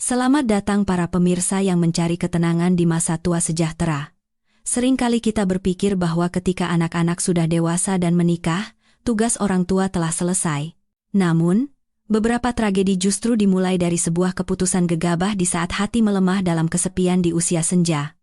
Selamat datang para pemirsa yang mencari ketenangan di masa tua sejahtera. Seringkali kita berpikir bahwa ketika anak-anak sudah dewasa dan menikah, tugas orang tua telah selesai. Namun, beberapa tragedi justru dimulai dari sebuah keputusan gegabah di saat hati melemah dalam kesepian di usia senja.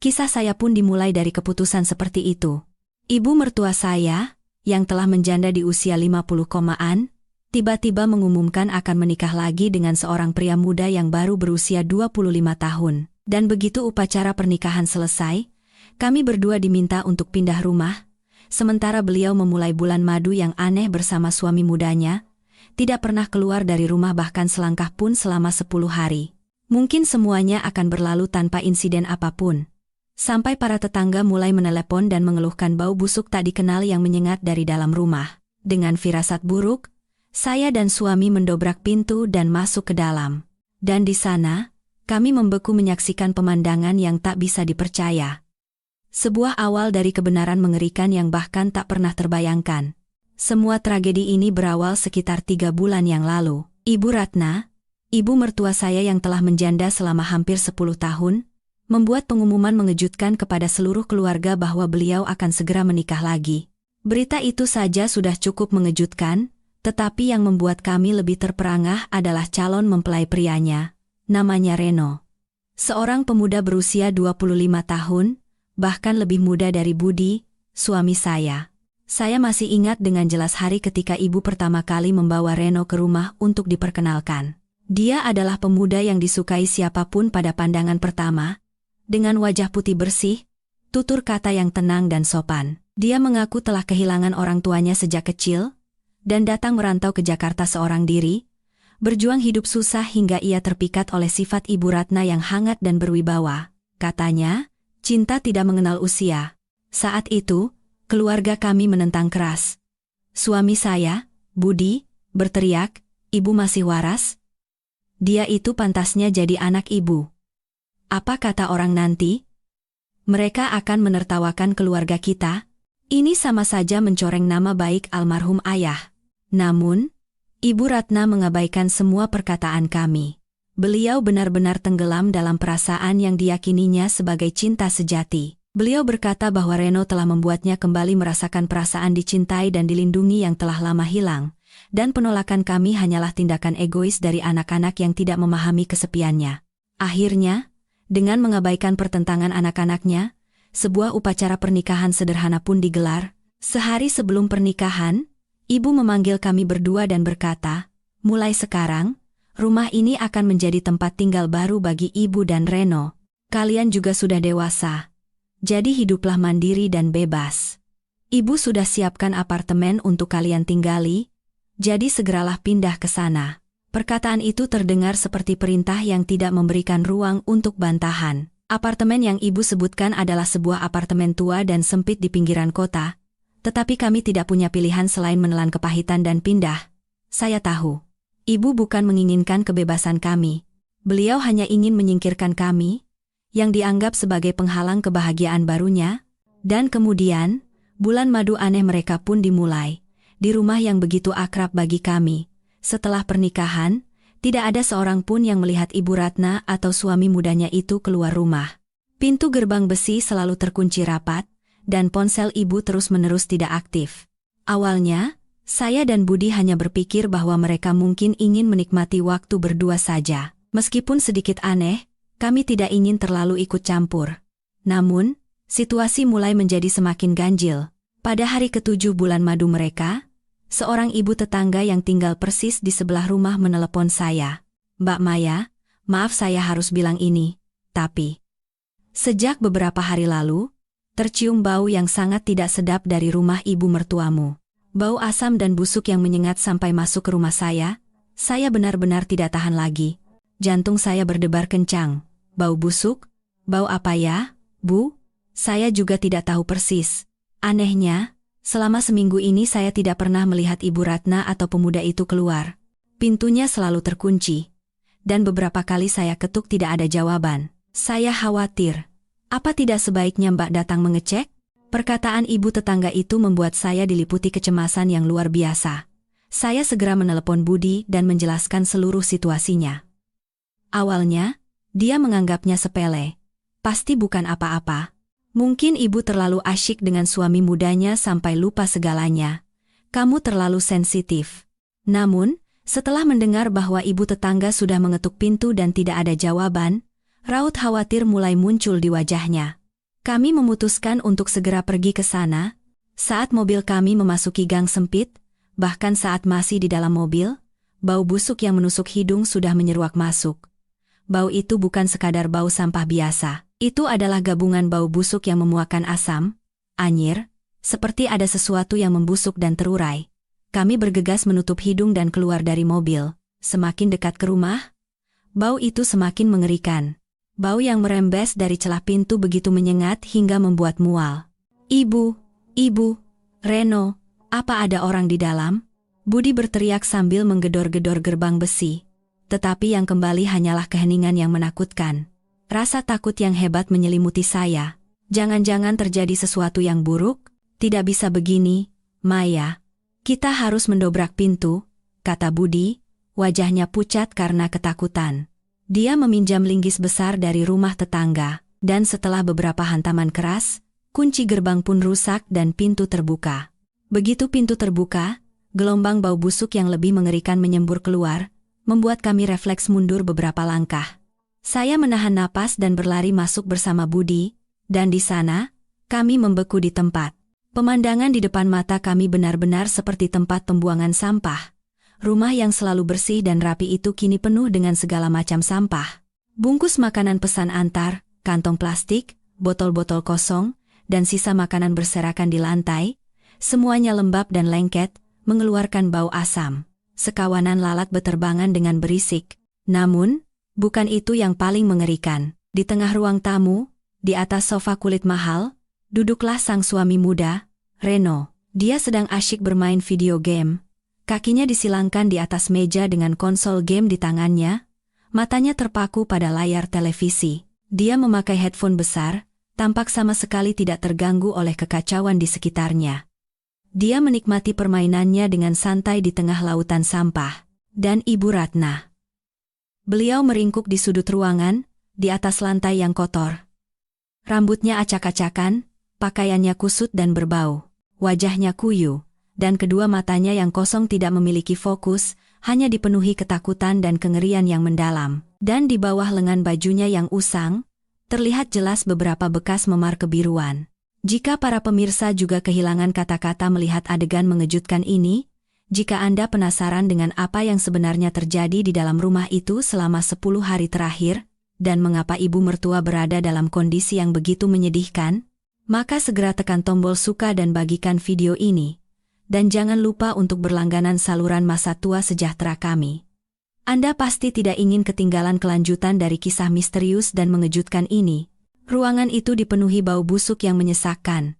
Kisah saya pun dimulai dari keputusan seperti itu. Ibu mertua saya, yang telah menjanda di usia 50-an, tiba-tiba mengumumkan akan menikah lagi dengan seorang pria muda yang baru berusia 25 tahun. Dan begitu upacara pernikahan selesai, kami berdua diminta untuk pindah rumah, sementara beliau memulai bulan madu yang aneh bersama suami mudanya, tidak pernah keluar dari rumah bahkan selangkah pun selama 10 hari. Mungkin semuanya akan berlalu tanpa insiden apapun. Sampai para tetangga mulai menelepon dan mengeluhkan bau busuk tak dikenal yang menyengat dari dalam rumah. Dengan firasat buruk, saya dan suami mendobrak pintu dan masuk ke dalam. Dan di sana, kami membeku menyaksikan pemandangan yang tak bisa dipercaya. Sebuah awal dari kebenaran mengerikan yang bahkan tak pernah terbayangkan. Semua tragedi ini berawal sekitar 3 bulan yang lalu. Ibu Ratna, ibu mertua saya yang telah menjanda selama hampir 10 tahun, membuat pengumuman mengejutkan kepada seluruh keluarga bahwa beliau akan segera menikah lagi. Berita itu saja sudah cukup mengejutkan, tetapi yang membuat kami lebih terperangah adalah calon mempelai prianya, namanya Reno. Seorang pemuda berusia 25 tahun, bahkan lebih muda dari Budi, suami saya. Saya masih ingat dengan jelas hari ketika ibu pertama kali membawa Reno ke rumah untuk diperkenalkan. Dia adalah pemuda yang disukai siapapun pada pandangan pertama, dengan wajah putih bersih, tutur kata yang tenang dan sopan. Dia mengaku telah kehilangan orang tuanya sejak kecil, dan datang merantau ke Jakarta seorang diri, berjuang hidup susah hingga ia terpikat oleh sifat Ibu Ratna yang hangat dan berwibawa. Katanya, cinta tidak mengenal usia. Saat itu, keluarga kami menentang keras. Suami saya, Budi, berteriak, "Ibu masih waras? Dia itu pantasnya jadi anak ibu. Apa kata orang nanti? Mereka akan menertawakan keluarga kita. Ini sama saja mencoreng nama baik almarhum ayah." Namun, Ibu Ratna mengabaikan semua perkataan kami. Beliau benar-benar tenggelam dalam perasaan yang diyakininya sebagai cinta sejati. Beliau berkata bahwa Reno telah membuatnya kembali merasakan perasaan dicintai dan dilindungi yang telah lama hilang, dan penolakan kami hanyalah tindakan egois dari anak-anak yang tidak memahami kesepiannya. Akhirnya, dengan mengabaikan pertentangan anak-anaknya, sebuah upacara pernikahan sederhana pun digelar. Sehari sebelum pernikahan, ibu memanggil kami berdua dan berkata, "Mulai sekarang, rumah ini akan menjadi tempat tinggal baru bagi ibu dan Reno. Kalian juga sudah dewasa. Jadi hiduplah mandiri dan bebas. Ibu sudah siapkan apartemen untuk kalian tinggali, jadi segeralah pindah ke sana." Perkataan itu terdengar seperti perintah yang tidak memberikan ruang untuk bantahan. Apartemen yang ibu sebutkan adalah sebuah apartemen tua dan sempit di pinggiran kota, tetapi kami tidak punya pilihan selain menelan kepahitan dan pindah. Saya tahu, ibu bukan menginginkan kebebasan kami. Beliau hanya ingin menyingkirkan kami, yang dianggap sebagai penghalang kebahagiaan barunya, dan kemudian, bulan madu aneh mereka pun dimulai, di rumah yang begitu akrab bagi kami. Setelah pernikahan, tidak ada seorang pun yang melihat Ibu Ratna atau suami mudanya itu keluar rumah. Pintu gerbang besi selalu terkunci rapat, dan ponsel ibu terus-menerus tidak aktif. Awalnya, saya dan Budi hanya berpikir bahwa mereka mungkin ingin menikmati waktu berdua saja. Meskipun sedikit aneh, kami tidak ingin terlalu ikut campur. Namun, situasi mulai menjadi semakin ganjil. Pada hari ke-7 bulan madu mereka, seorang ibu tetangga yang tinggal persis di sebelah rumah menelepon saya. "Mbak Maya, maaf saya harus bilang ini, tapi sejak beberapa hari lalu, tercium bau yang sangat tidak sedap dari rumah ibu mertuamu. Bau asam dan busuk yang menyengat sampai masuk ke rumah saya benar-benar tidak tahan lagi. Jantung saya berdebar kencang. Bau busuk? Bau apa ya, Bu? Saya juga tidak tahu persis. Anehnya, selama seminggu ini saya tidak pernah melihat Ibu Ratna atau pemuda itu keluar. Pintunya selalu terkunci. Dan beberapa kali saya ketuk tidak ada jawaban. Saya khawatir. Apa tidak sebaiknya Mbak datang mengecek?" Perkataan ibu tetangga itu membuat saya diliputi kecemasan yang luar biasa. Saya segera menelepon Budi dan menjelaskan seluruh situasinya. Awalnya, dia menganggapnya sepele. Pasti bukan apa-apa. Mungkin ibu terlalu asyik dengan suami mudanya sampai lupa segalanya. Kamu terlalu sensitif. Namun, setelah mendengar bahwa ibu tetangga sudah mengetuk pintu dan tidak ada jawaban, raut khawatir mulai muncul di wajahnya. Kami memutuskan untuk segera pergi ke sana. Saat mobil kami memasuki gang sempit, bahkan saat masih di dalam mobil, bau busuk yang menusuk hidung sudah menyeruak masuk. Bau itu bukan sekadar bau sampah biasa. Itu adalah gabungan bau busuk yang memuakkan asam, anyir, seperti ada sesuatu yang membusuk dan terurai. Kami bergegas menutup hidung dan keluar dari mobil. Semakin dekat ke rumah, bau itu semakin mengerikan. Bau yang merembes dari celah pintu begitu menyengat hingga membuat mual. Ibu, Reno, apa ada orang di dalam? Budi berteriak sambil menggedor-gedor gerbang besi. Tetapi yang kembali hanyalah keheningan yang menakutkan. Rasa takut yang hebat menyelimuti saya. Jangan-jangan terjadi sesuatu yang buruk? Tidak bisa begini, Maya. Kita harus mendobrak pintu, kata Budi, wajahnya pucat karena ketakutan. Dia meminjam linggis besar dari rumah tetangga, dan setelah beberapa hantaman keras, kunci gerbang pun rusak dan pintu terbuka. Begitu pintu terbuka, gelombang bau busuk yang lebih mengerikan menyembur keluar, membuat kami refleks mundur beberapa langkah. Saya menahan napas dan berlari masuk bersama Budi, dan di sana, kami membeku di tempat. Pemandangan di depan mata kami benar-benar seperti tempat pembuangan sampah. Rumah yang selalu bersih dan rapi itu kini penuh dengan segala macam sampah. Bungkus makanan pesan antar, kantong plastik, botol-botol kosong, dan sisa makanan berserakan di lantai. Semuanya lembab dan lengket, mengeluarkan bau asam. Sekawanan lalat beterbangan dengan berisik. Namun, bukan itu yang paling mengerikan. Di tengah ruang tamu, di atas sofa kulit mahal, duduklah sang suami muda, Reno. Dia sedang asyik bermain video game. Kakinya disilangkan di atas meja dengan konsol game di tangannya. Matanya terpaku pada layar televisi. Dia memakai headphone besar, tampak sama sekali tidak terganggu oleh kekacauan di sekitarnya. Dia menikmati permainannya dengan santai di tengah lautan sampah. Dan Ibu Ratna. Beliau meringkuk di sudut ruangan, di atas lantai yang kotor. Rambutnya acak-acakan, pakaiannya kusut dan berbau. Wajahnya kuyu, dan kedua matanya yang kosong tidak memiliki fokus, hanya dipenuhi ketakutan dan kengerian yang mendalam. Dan di bawah lengan bajunya yang usang, terlihat jelas beberapa bekas memar kebiruan. Jika para pemirsa juga kehilangan kata-kata melihat adegan mengejutkan ini, jika Anda penasaran dengan apa yang sebenarnya terjadi di dalam rumah itu selama 10 hari terakhir, dan mengapa ibu mertua berada dalam kondisi yang begitu menyedihkan, maka segera tekan tombol suka dan bagikan video ini. Dan jangan lupa untuk berlangganan saluran Masa Tua Sejahtera kami. Anda pasti tidak ingin ketinggalan kelanjutan dari kisah misterius dan mengejutkan ini. Ruangan itu dipenuhi bau busuk yang menyesakkan.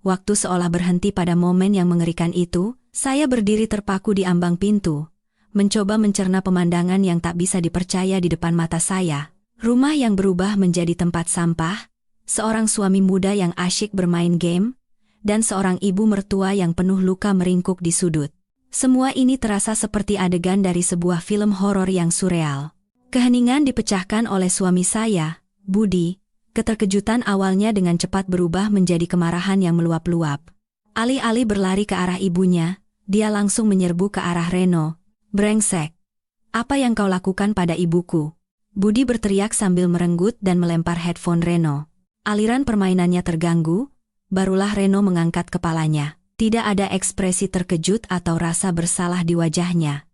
Waktu seolah berhenti pada momen yang mengerikan itu, saya berdiri terpaku di ambang pintu, mencoba mencerna pemandangan yang tak bisa dipercaya di depan mata saya. Rumah yang berubah menjadi tempat sampah, seorang suami muda yang asyik bermain game, dan seorang ibu mertua yang penuh luka meringkuk di sudut. Semua ini terasa seperti adegan dari sebuah film horor yang surreal. Keheningan dipecahkan oleh suami saya, Budi. Keterkejutan awalnya dengan cepat berubah menjadi kemarahan yang meluap-luap. Alih-alih berlari ke arah ibunya, dia langsung menyerbu ke arah Reno. Brengsek! Apa yang kau lakukan pada ibuku? Budi berteriak sambil merenggut dan melempar headphone Reno. Aliran permainannya terganggu, barulah Reno mengangkat kepalanya. Tidak ada ekspresi terkejut atau rasa bersalah di wajahnya.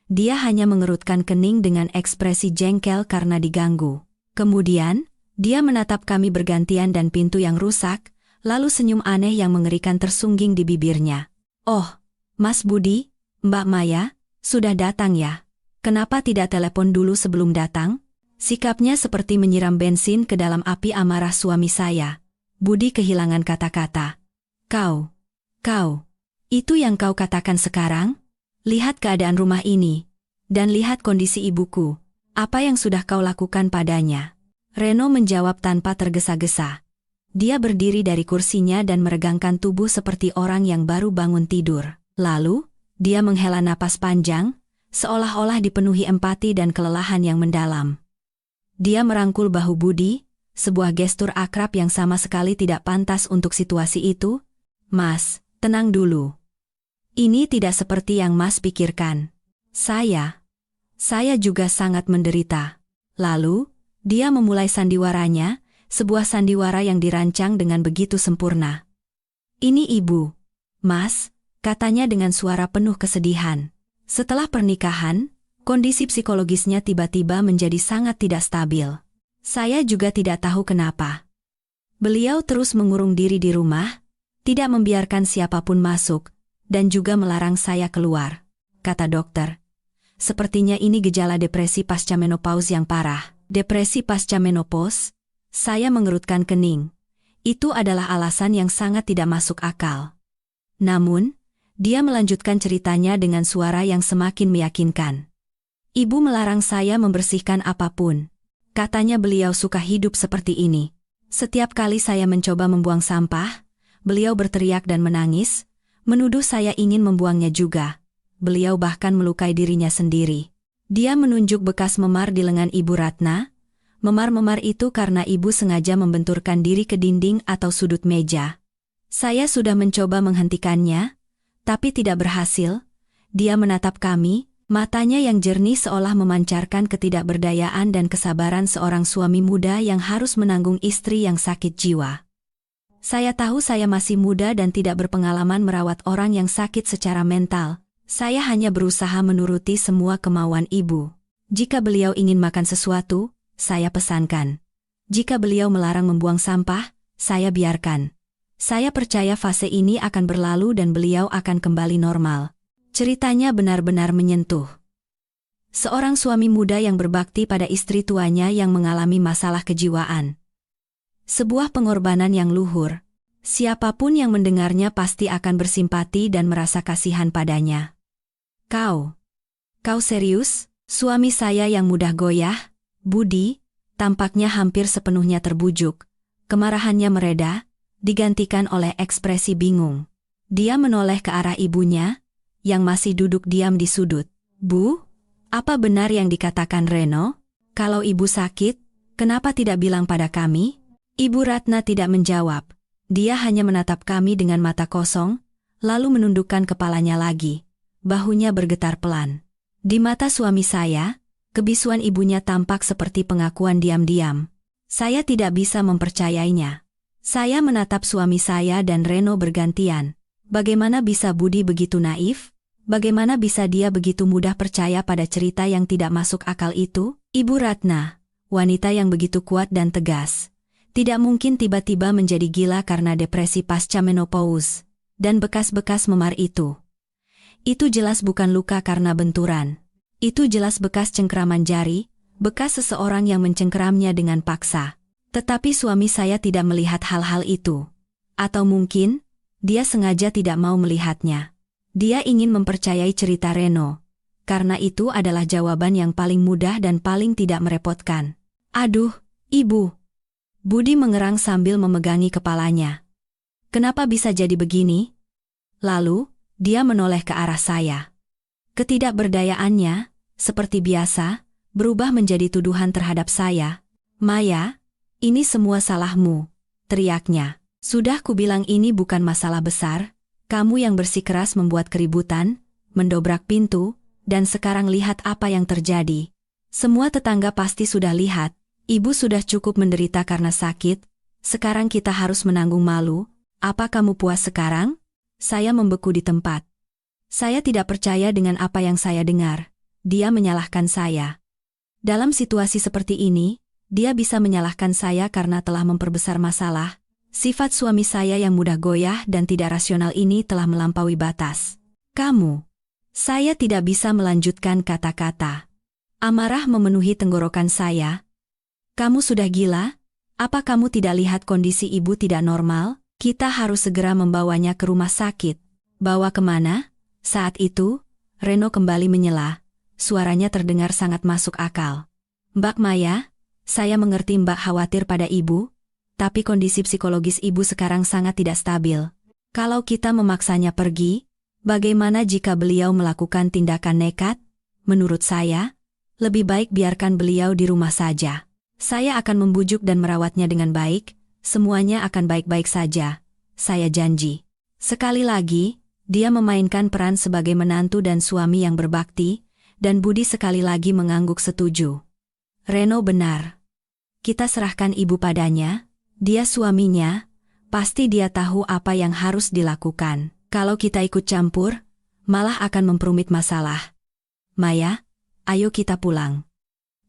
Dia hanya mengerutkan kening dengan ekspresi jengkel karena diganggu. Kemudian, dia menatap kami bergantian dan pintu yang rusak, lalu senyum aneh yang mengerikan tersungging di bibirnya. Oh, Mas Budi, Mbak Maya, sudah datang ya? Kenapa tidak telepon dulu sebelum datang? Sikapnya seperti menyiram bensin ke dalam api amarah suami saya. Budi kehilangan kata-kata. Kau, itu yang kau katakan sekarang? Lihat keadaan rumah ini, dan lihat kondisi ibuku. Apa yang sudah kau lakukan padanya? Reno menjawab tanpa tergesa-gesa. Dia berdiri dari kursinya dan meregangkan tubuh seperti orang yang baru bangun tidur. Lalu, dia menghela napas panjang, seolah-olah dipenuhi empati dan kelelahan yang mendalam. Dia merangkul bahu Budi, sebuah gestur akrab yang sama sekali tidak pantas untuk situasi itu. Mas, tenang dulu. Ini tidak seperti yang Mas pikirkan. Saya juga sangat menderita. Lalu, dia memulai sandiwaranya, sebuah sandiwara yang dirancang dengan begitu sempurna. Ini ibu, Mas, katanya dengan suara penuh kesedihan. Setelah pernikahan, kondisi psikologisnya tiba-tiba menjadi sangat tidak stabil. Saya juga tidak tahu kenapa. Beliau terus mengurung diri di rumah, tidak membiarkan siapapun masuk, dan juga melarang saya keluar, kata dokter. Sepertinya ini gejala depresi pasca menopause yang parah. Depresi pasca menopause? Saya mengerutkan kening. Itu adalah alasan yang sangat tidak masuk akal. Namun, dia melanjutkan ceritanya dengan suara yang semakin meyakinkan. Ibu melarang saya membersihkan apapun. Katanya beliau suka hidup seperti ini. Setiap kali saya mencoba membuang sampah, beliau berteriak dan menangis, menuduh saya ingin membuangnya juga. Beliau bahkan melukai dirinya sendiri. Dia menunjuk bekas memar di lengan Ibu Ratna. Memar-memar itu karena ibu sengaja membenturkan diri ke dinding atau sudut meja. Saya sudah mencoba menghentikannya, tapi tidak berhasil. Dia menatap kami, matanya yang jernih seolah memancarkan ketidakberdayaan dan kesabaran seorang suami muda yang harus menanggung istri yang sakit jiwa. Saya tahu saya masih muda dan tidak berpengalaman merawat orang yang sakit secara mental. Saya hanya berusaha menuruti semua kemauan ibu. Jika beliau ingin makan sesuatu, saya pesankan. Jika beliau melarang membuang sampah, saya biarkan. Saya percaya fase ini akan berlalu dan beliau akan kembali normal. Ceritanya benar-benar menyentuh. Seorang suami muda yang berbakti pada istri tuanya yang mengalami masalah kejiwaan. Sebuah pengorbanan yang luhur. Siapapun yang mendengarnya pasti akan bersimpati dan merasa kasihan padanya. Kau serius? Suami saya yang mudah goyah, Budi, tampaknya hampir sepenuhnya terbujuk. Kemarahannya mereda, digantikan oleh ekspresi bingung. Dia menoleh ke arah ibunya, yang masih duduk diam di sudut. Bu, apa benar yang dikatakan Reno? Kalau ibu sakit, kenapa tidak bilang pada kami? Ibu Ratna tidak menjawab. Dia hanya menatap kami dengan mata kosong, lalu menundukkan kepalanya lagi. Bahunya bergetar pelan. Di mata suami saya, kebisuan ibunya tampak seperti pengakuan diam-diam. Saya tidak bisa mempercayainya. Saya menatap suami saya dan Reno bergantian. Bagaimana bisa Budi begitu naif? Bagaimana bisa dia begitu mudah percaya pada cerita yang tidak masuk akal itu? Ibu Ratna, wanita yang begitu kuat dan tegas, tidak mungkin tiba-tiba menjadi gila karena depresi pasca menopause. Dan bekas-bekas memar itu. Itu jelas bukan luka karena benturan. Itu jelas bekas cengkeraman jari, bekas seseorang yang mencengkeramnya dengan paksa. Tetapi suami saya tidak melihat hal-hal itu. Atau mungkin, dia sengaja tidak mau melihatnya. Dia ingin mempercayai cerita Reno. Karena itu adalah jawaban yang paling mudah dan paling tidak merepotkan. Aduh, ibu. Budi mengerang sambil memegangi kepalanya. Kenapa bisa jadi begini? Lalu, dia menoleh ke arah saya. Ketidakberdayaannya, seperti biasa, berubah menjadi tuduhan terhadap saya. Maya, ini semua salahmu, teriaknya. Sudah kubilang ini bukan masalah besar, kamu yang bersikeras membuat keributan, mendobrak pintu, dan sekarang lihat apa yang terjadi. Semua tetangga pasti sudah lihat, ibu sudah cukup menderita karena sakit, sekarang kita harus menanggung malu. Apa kamu puas sekarang? Saya membeku di tempat. Saya tidak percaya dengan apa yang saya dengar. Dia menyalahkan saya. Dalam situasi seperti ini, dia bisa menyalahkan saya karena telah memperbesar masalah. Sifat suami saya yang mudah goyah dan tidak rasional ini telah melampaui batas. Saya tidak bisa melanjutkan kata-kata. Amarah memenuhi tenggorokan saya. Kamu sudah gila? Apa kamu tidak lihat kondisi ibu tidak normal? Kita harus segera membawanya ke rumah sakit. Bawa kemana? Saat itu, Reno kembali menyela. Suaranya terdengar sangat masuk akal. Mbak Maya, saya mengerti Mbak khawatir pada ibu, tapi kondisi psikologis ibu sekarang sangat tidak stabil. Kalau kita memaksanya pergi, bagaimana jika beliau melakukan tindakan nekat? Menurut saya, lebih baik biarkan beliau di rumah saja. Saya akan membujuk dan merawatnya dengan baik, semuanya akan baik-baik saja. Saya janji. Sekali lagi, dia memainkan peran sebagai menantu dan suami yang berbakti, dan Budi sekali lagi mengangguk setuju. Reno benar. Kita serahkan ibu padanya, dia suaminya, pasti dia tahu apa yang harus dilakukan. Kalau kita ikut campur, malah akan memperumit masalah. Maya, ayo kita pulang.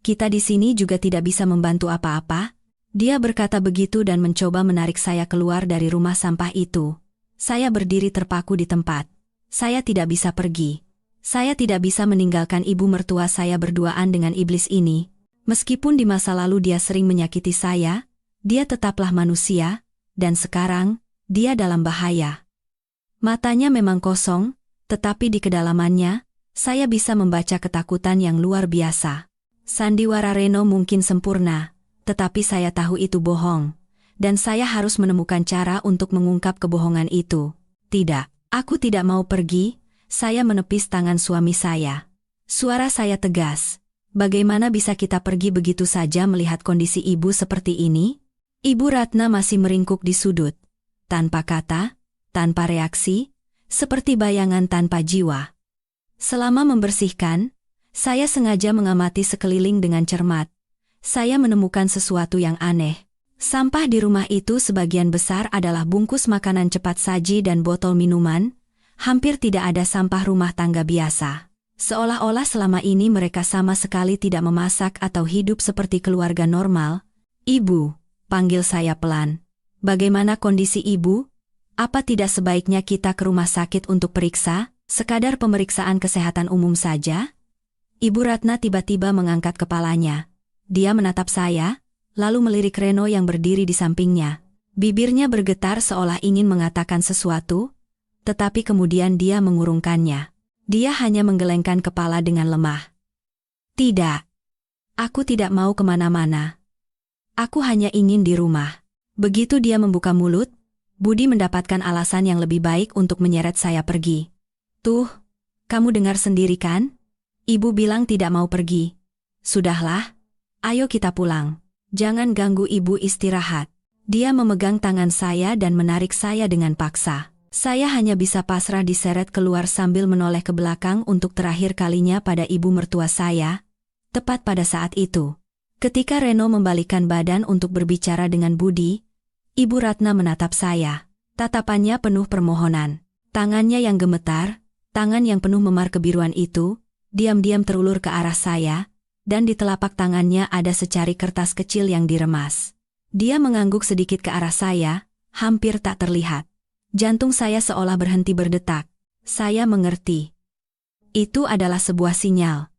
Kita di sini juga tidak bisa membantu apa-apa. Dia berkata begitu dan mencoba menarik saya keluar dari rumah sampah itu. Saya berdiri terpaku di tempat. Saya tidak bisa pergi. Saya tidak bisa meninggalkan ibu mertua saya berduaan dengan iblis ini. Meskipun di masa lalu dia sering menyakiti saya, dia tetaplah manusia, dan sekarang, dia dalam bahaya. Matanya memang kosong, tetapi di kedalamannya, saya bisa membaca ketakutan yang luar biasa. Sandiwara Reno mungkin sempurna, tetapi saya tahu itu bohong. Dan saya harus menemukan cara untuk mengungkap kebohongan itu. Tidak, aku tidak mau pergi, saya menepis tangan suami saya. Suara saya tegas. Bagaimana bisa kita pergi begitu saja melihat kondisi ibu seperti ini? Ibu Ratna masih meringkuk di sudut. Tanpa kata, tanpa reaksi, seperti bayangan tanpa jiwa. Selama membersihkan, saya sengaja mengamati sekeliling dengan cermat. Saya menemukan sesuatu yang aneh. Sampah di rumah itu sebagian besar adalah bungkus makanan cepat saji dan botol minuman, hampir tidak ada sampah rumah tangga biasa. Seolah-olah selama ini mereka sama sekali tidak memasak atau hidup seperti keluarga normal. Ibu, panggil saya pelan. Bagaimana kondisi ibu? Apa tidak sebaiknya kita ke rumah sakit untuk periksa, sekadar pemeriksaan kesehatan umum saja? Ibu Ratna tiba-tiba mengangkat kepalanya. Dia menatap saya, lalu melirik Reno yang berdiri di sampingnya. Bibirnya bergetar seolah ingin mengatakan sesuatu, tetapi kemudian dia mengurungkannya. Dia hanya menggelengkan kepala dengan lemah. Tidak. Aku tidak mau kemana-mana. Aku hanya ingin di rumah. Begitu dia membuka mulut, Budi mendapatkan alasan yang lebih baik untuk menyeret saya pergi. Tuh, kamu dengar sendiri kan? Ibu bilang tidak mau pergi. Sudahlah, ayo kita pulang. Jangan ganggu ibu istirahat. Dia memegang tangan saya dan menarik saya dengan paksa. Saya hanya bisa pasrah diseret keluar sambil menoleh ke belakang untuk terakhir kalinya pada ibu mertua saya. Tepat pada saat itu, ketika Reno membalikkan badan untuk berbicara dengan Budi, Ibu Ratna menatap saya. Tatapannya penuh permohonan. Tangannya yang gemetar, tangan yang penuh memar kebiruan itu, diam-diam terulur ke arah saya, dan di telapak tangannya ada secari kertas kecil yang diremas. Dia mengangguk sedikit ke arah saya, hampir tak terlihat. Jantung saya seolah berhenti berdetak. Saya mengerti. Itu adalah sebuah sinyal.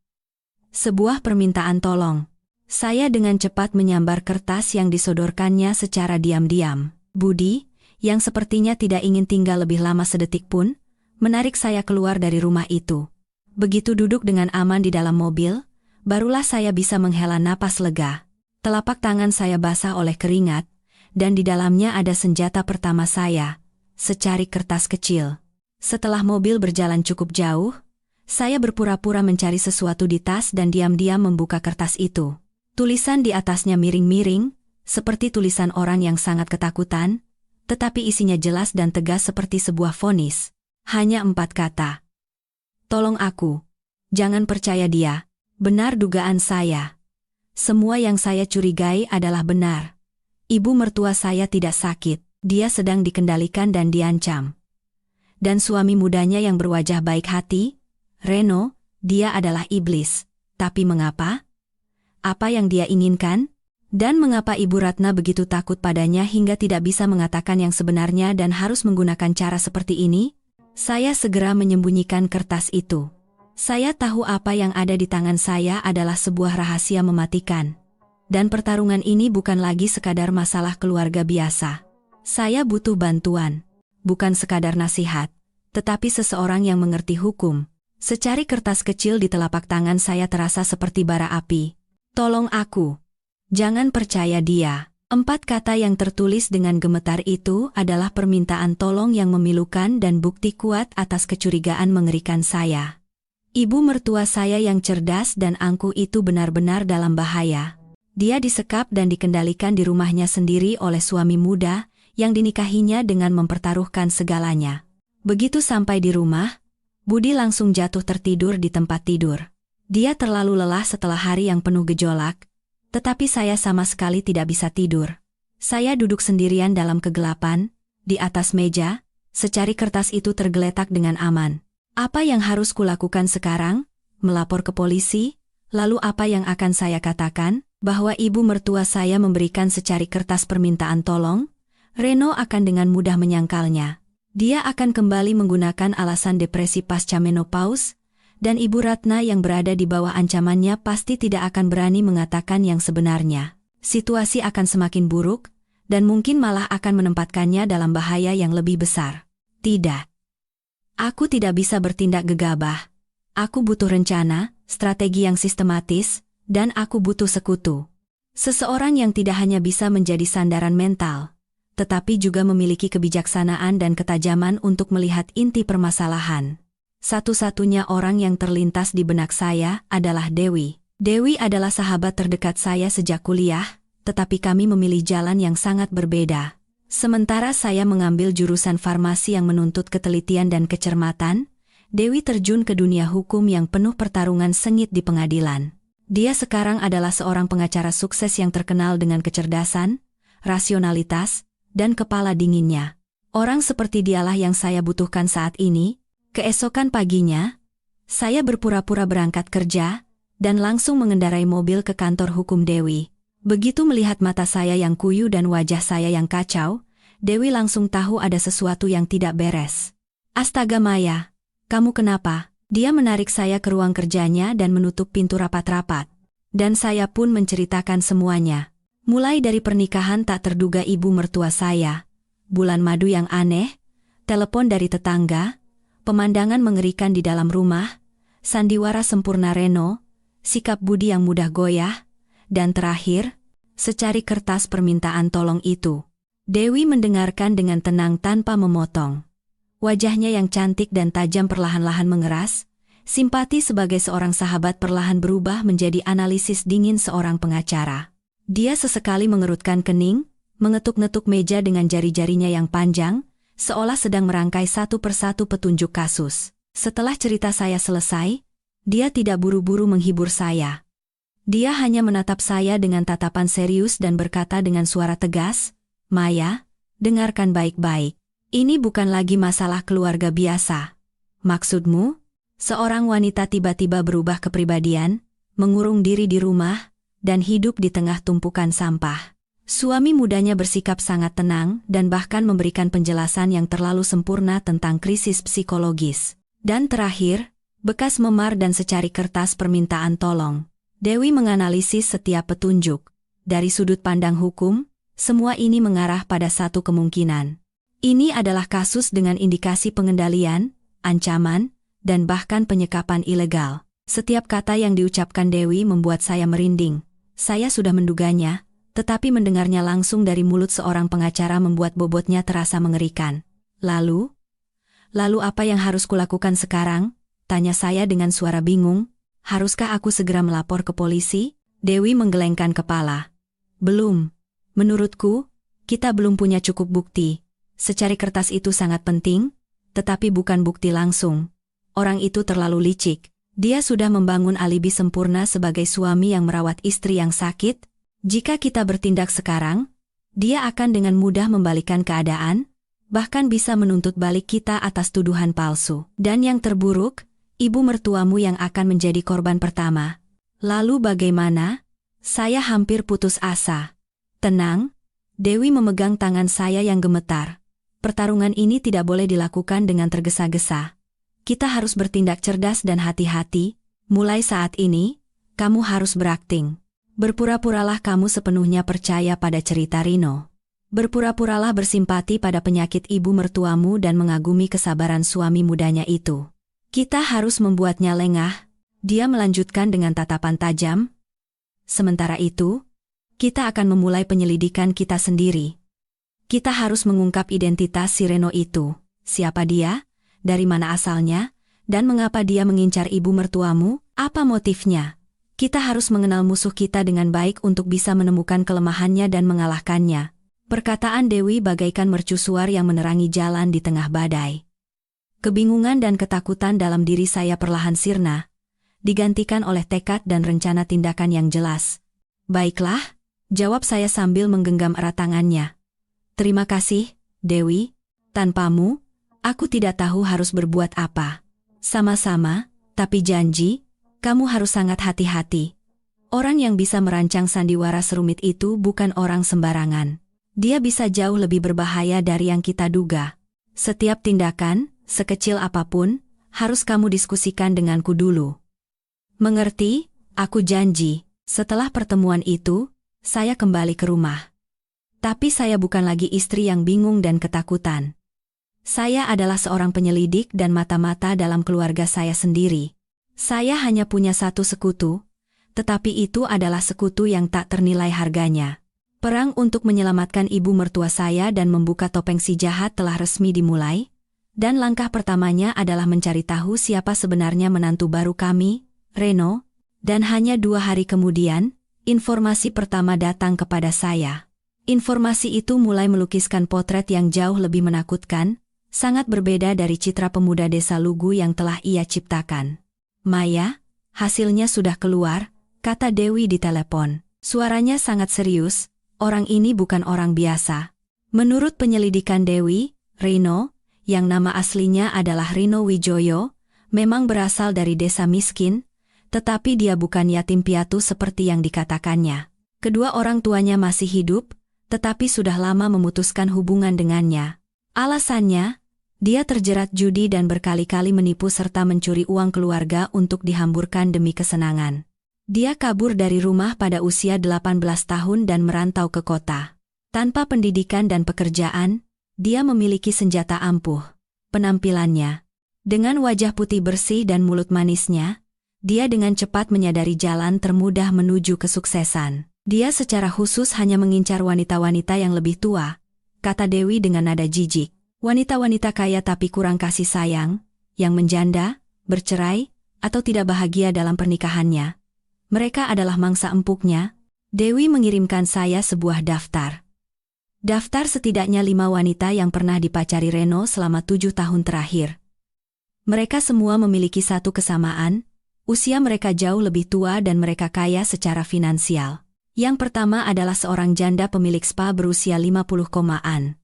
Sebuah permintaan tolong. Saya dengan cepat menyambar kertas yang disodorkannya secara diam-diam. Budi, yang sepertinya tidak ingin tinggal lebih lama sedetik pun, menarik saya keluar dari rumah itu. Begitu duduk dengan aman di dalam mobil, barulah saya bisa menghela napas lega. Telapak tangan saya basah oleh keringat, dan di dalamnya ada senjata pertama saya, secari kertas kecil. Setelah mobil berjalan cukup jauh, saya berpura-pura mencari sesuatu di tas dan diam-diam membuka kertas itu. Tulisan di atasnya miring-miring, seperti tulisan orang yang sangat ketakutan, tetapi isinya jelas dan tegas seperti sebuah vonis. Hanya 4 kata. Tolong aku. Jangan percaya dia. Benar dugaan saya. Semua yang saya curigai adalah benar. Ibu mertua saya tidak sakit, dia sedang dikendalikan dan diancam. Dan suami mudanya yang berwajah baik hati, Reno, dia adalah iblis. Tapi mengapa? Apa yang dia inginkan? Dan mengapa Ibu Ratna begitu takut padanya hingga tidak bisa mengatakan yang sebenarnya dan harus menggunakan cara seperti ini? Saya segera menyembunyikan kertas itu. Saya tahu apa yang ada di tangan saya adalah sebuah rahasia mematikan. Dan pertarungan ini bukan lagi sekadar masalah keluarga biasa. Saya butuh bantuan. Bukan sekadar nasihat, tetapi seseorang yang mengerti hukum. Secari kertas kecil di telapak tangan saya terasa seperti bara api. Tolong aku. Jangan percaya dia. 4 kata yang tertulis dengan gemetar itu adalah permintaan tolong yang memilukan dan bukti kuat atas kecurigaan mengerikan saya. Ibu mertua saya yang cerdas dan angkuh itu benar-benar dalam bahaya. Dia disekap dan dikendalikan di rumahnya sendiri oleh suami muda yang dinikahinya dengan mempertaruhkan segalanya. Begitu sampai di rumah, Budi langsung jatuh tertidur di tempat tidur. Dia terlalu lelah setelah hari yang penuh gejolak, tetapi saya sama sekali tidak bisa tidur. Saya duduk sendirian dalam kegelapan, di atas meja, secari kertas itu tergeletak dengan aman. Apa yang harus kulakukan sekarang? Melapor ke polisi? Lalu apa yang akan saya katakan? Bahwa ibu mertua saya memberikan secari kertas permintaan tolong? Reno akan dengan mudah menyangkalnya. Dia akan kembali menggunakan alasan depresi pasca menopause, dan Ibu Ratna yang berada di bawah ancamannya pasti tidak akan berani mengatakan yang sebenarnya. Situasi akan semakin buruk, dan mungkin malah akan menempatkannya dalam bahaya yang lebih besar. Tidak. Aku tidak bisa bertindak gegabah. Aku butuh rencana, strategi yang sistematis, dan aku butuh sekutu. Seseorang yang tidak hanya bisa menjadi sandaran mental, tetapi juga memiliki kebijaksanaan dan ketajaman untuk melihat inti permasalahan. Satu-satunya orang yang terlintas di benak saya adalah Dewi. Dewi adalah sahabat terdekat saya sejak kuliah, tetapi kami memilih jalan yang sangat berbeda. Sementara saya mengambil jurusan farmasi yang menuntut ketelitian dan kecermatan, Dewi terjun ke dunia hukum yang penuh pertarungan sengit di pengadilan. Dia sekarang adalah seorang pengacara sukses yang terkenal dengan kecerdasan, rasionalitas, dan kepala dinginnya. Orang seperti dialah yang saya butuhkan saat ini. Keesokan paginya, saya berpura-pura berangkat kerja, dan langsung mengendarai mobil ke kantor hukum Dewi. Begitu melihat mata saya yang kuyu dan wajah saya yang kacau, Dewi langsung tahu ada sesuatu yang tidak beres. Astaga Maya, kamu kenapa? Dia menarik saya ke ruang kerjanya dan menutup pintu rapat-rapat. Dan saya pun menceritakan semuanya. Mulai dari pernikahan tak terduga ibu mertua saya, bulan madu yang aneh, telepon dari tetangga, pemandangan mengerikan di dalam rumah, sandiwara sempurna Reno, sikap Budi yang mudah goyah, dan terakhir, secari kertas permintaan tolong itu. Dewi mendengarkan dengan tenang tanpa memotong. Wajahnya yang cantik dan tajam perlahan-lahan mengeras, simpati sebagai seorang sahabat perlahan berubah menjadi analisis dingin seorang pengacara. Dia sesekali mengerutkan kening, mengetuk-ngetuk meja dengan jari-jarinya yang panjang, seolah sedang merangkai satu persatu petunjuk kasus. Setelah cerita saya selesai, dia tidak buru-buru menghibur saya. Dia hanya menatap saya dengan tatapan serius dan berkata dengan suara tegas, "Maya, dengarkan baik-baik. Ini bukan lagi masalah keluarga biasa. Maksudmu, seorang wanita tiba-tiba berubah kepribadian, mengurung diri di rumah, dan hidup di tengah tumpukan sampah." Suami mudanya bersikap sangat tenang dan bahkan memberikan penjelasan yang terlalu sempurna tentang krisis psikologis. Dan terakhir, bekas memar dan secari kertas permintaan tolong. Dewi menganalisis setiap petunjuk. Dari sudut pandang hukum, semua ini mengarah pada satu kemungkinan. Ini adalah kasus dengan indikasi pengendalian, ancaman, dan bahkan penyekapan ilegal. Setiap kata yang diucapkan Dewi membuat saya merinding. Saya sudah menduganya, tetapi mendengarnya langsung dari mulut seorang pengacara membuat bobotnya terasa mengerikan. Lalu apa yang harus kulakukan sekarang? Tanya saya dengan suara bingung. Haruskah aku segera melapor ke polisi? Dewi menggelengkan kepala. Belum. Menurutku, kita belum punya cukup bukti. Secari kertas itu sangat penting, tetapi bukan bukti langsung. Orang itu terlalu licik. Dia sudah membangun alibi sempurna sebagai suami yang merawat istri yang sakit. Jika kita bertindak sekarang, dia akan dengan mudah membalikkan keadaan, bahkan bisa menuntut balik kita atas tuduhan palsu. Dan yang terburuk, ibu mertuamu yang akan menjadi korban pertama. Lalu bagaimana? Saya hampir putus asa. Tenang, Dewi memegang tangan saya yang gemetar. Pertarungan ini tidak boleh dilakukan dengan tergesa-gesa. Kita harus bertindak cerdas dan hati-hati. Mulai saat ini, kamu harus berakting. Berpura-puralah kamu sepenuhnya percaya pada cerita Rino. Berpura-puralah bersimpati pada penyakit ibu mertuamu dan mengagumi kesabaran suami mudanya itu. Kita harus membuatnya lengah, dia melanjutkan dengan tatapan tajam. Sementara itu, kita akan memulai penyelidikan kita sendiri. Kita harus mengungkap identitas si Reno itu. Siapa dia? Dari mana asalnya? Dan mengapa dia mengincar ibu mertuamu? Apa motifnya? Kita harus mengenal musuh kita dengan baik untuk bisa menemukan kelemahannya dan mengalahkannya. Perkataan Dewi bagaikan mercusuar yang menerangi jalan di tengah badai. Kebingungan dan ketakutan dalam diri saya perlahan sirna, digantikan oleh tekad dan rencana tindakan yang jelas. Baiklah, jawab saya sambil menggenggam erat tangannya. Terima kasih, Dewi. Tanpamu, aku tidak tahu harus berbuat apa. Sama-sama, tapi janji, kamu harus sangat hati-hati. Orang yang bisa merancang sandiwara serumit itu bukan orang sembarangan. Dia bisa jauh lebih berbahaya dari yang kita duga. Setiap tindakan, sekecil apapun, harus kamu diskusikan denganku dulu. Mengerti? Aku janji. Setelah pertemuan itu, saya kembali ke rumah. Tapi saya bukan lagi istri yang bingung dan ketakutan. Saya adalah seorang penyelidik dan mata-mata dalam keluarga saya sendiri. Saya hanya punya satu sekutu, tetapi itu adalah sekutu yang tak ternilai harganya. Perang untuk menyelamatkan ibu mertua saya dan membuka topeng si jahat telah resmi dimulai, dan langkah pertamanya adalah mencari tahu siapa sebenarnya menantu baru kami, Reno, dan hanya 2 hari kemudian, informasi pertama datang kepada saya. Informasi itu mulai melukiskan potret yang jauh lebih menakutkan, sangat berbeda dari citra pemuda desa Lugu yang telah ia ciptakan. Maya, hasilnya sudah keluar, kata Dewi di telepon. Suaranya sangat serius, orang ini bukan orang biasa. Menurut penyelidikan Dewi, Reno, yang nama aslinya adalah Rino Wijoyo, memang berasal dari desa miskin, tetapi dia bukan yatim piatu seperti yang dikatakannya. Kedua orang tuanya masih hidup, tetapi sudah lama memutuskan hubungan dengannya. Alasannya, dia terjerat judi dan berkali-kali menipu serta mencuri uang keluarga untuk dihamburkan demi kesenangan. Dia kabur dari rumah pada usia 18 tahun dan merantau ke kota. Tanpa pendidikan dan pekerjaan, dia memiliki senjata ampuh. Penampilannya, dengan wajah putih bersih dan mulut manisnya, dia dengan cepat menyadari jalan termudah menuju kesuksesan. Dia secara khusus hanya mengincar wanita-wanita yang lebih tua, kata Dewi dengan nada jijik. Wanita-wanita kaya tapi kurang kasih sayang, yang menjanda, bercerai, atau tidak bahagia dalam pernikahannya. Mereka adalah mangsa empuknya. Dewi mengirimkan saya sebuah daftar. Daftar setidaknya 5 wanita yang pernah dipacari Reno selama 7 tahun terakhir. Mereka semua memiliki satu kesamaan, usia mereka jauh lebih tua dan mereka kaya secara finansial. Yang pertama adalah seorang janda pemilik spa berusia 50-an.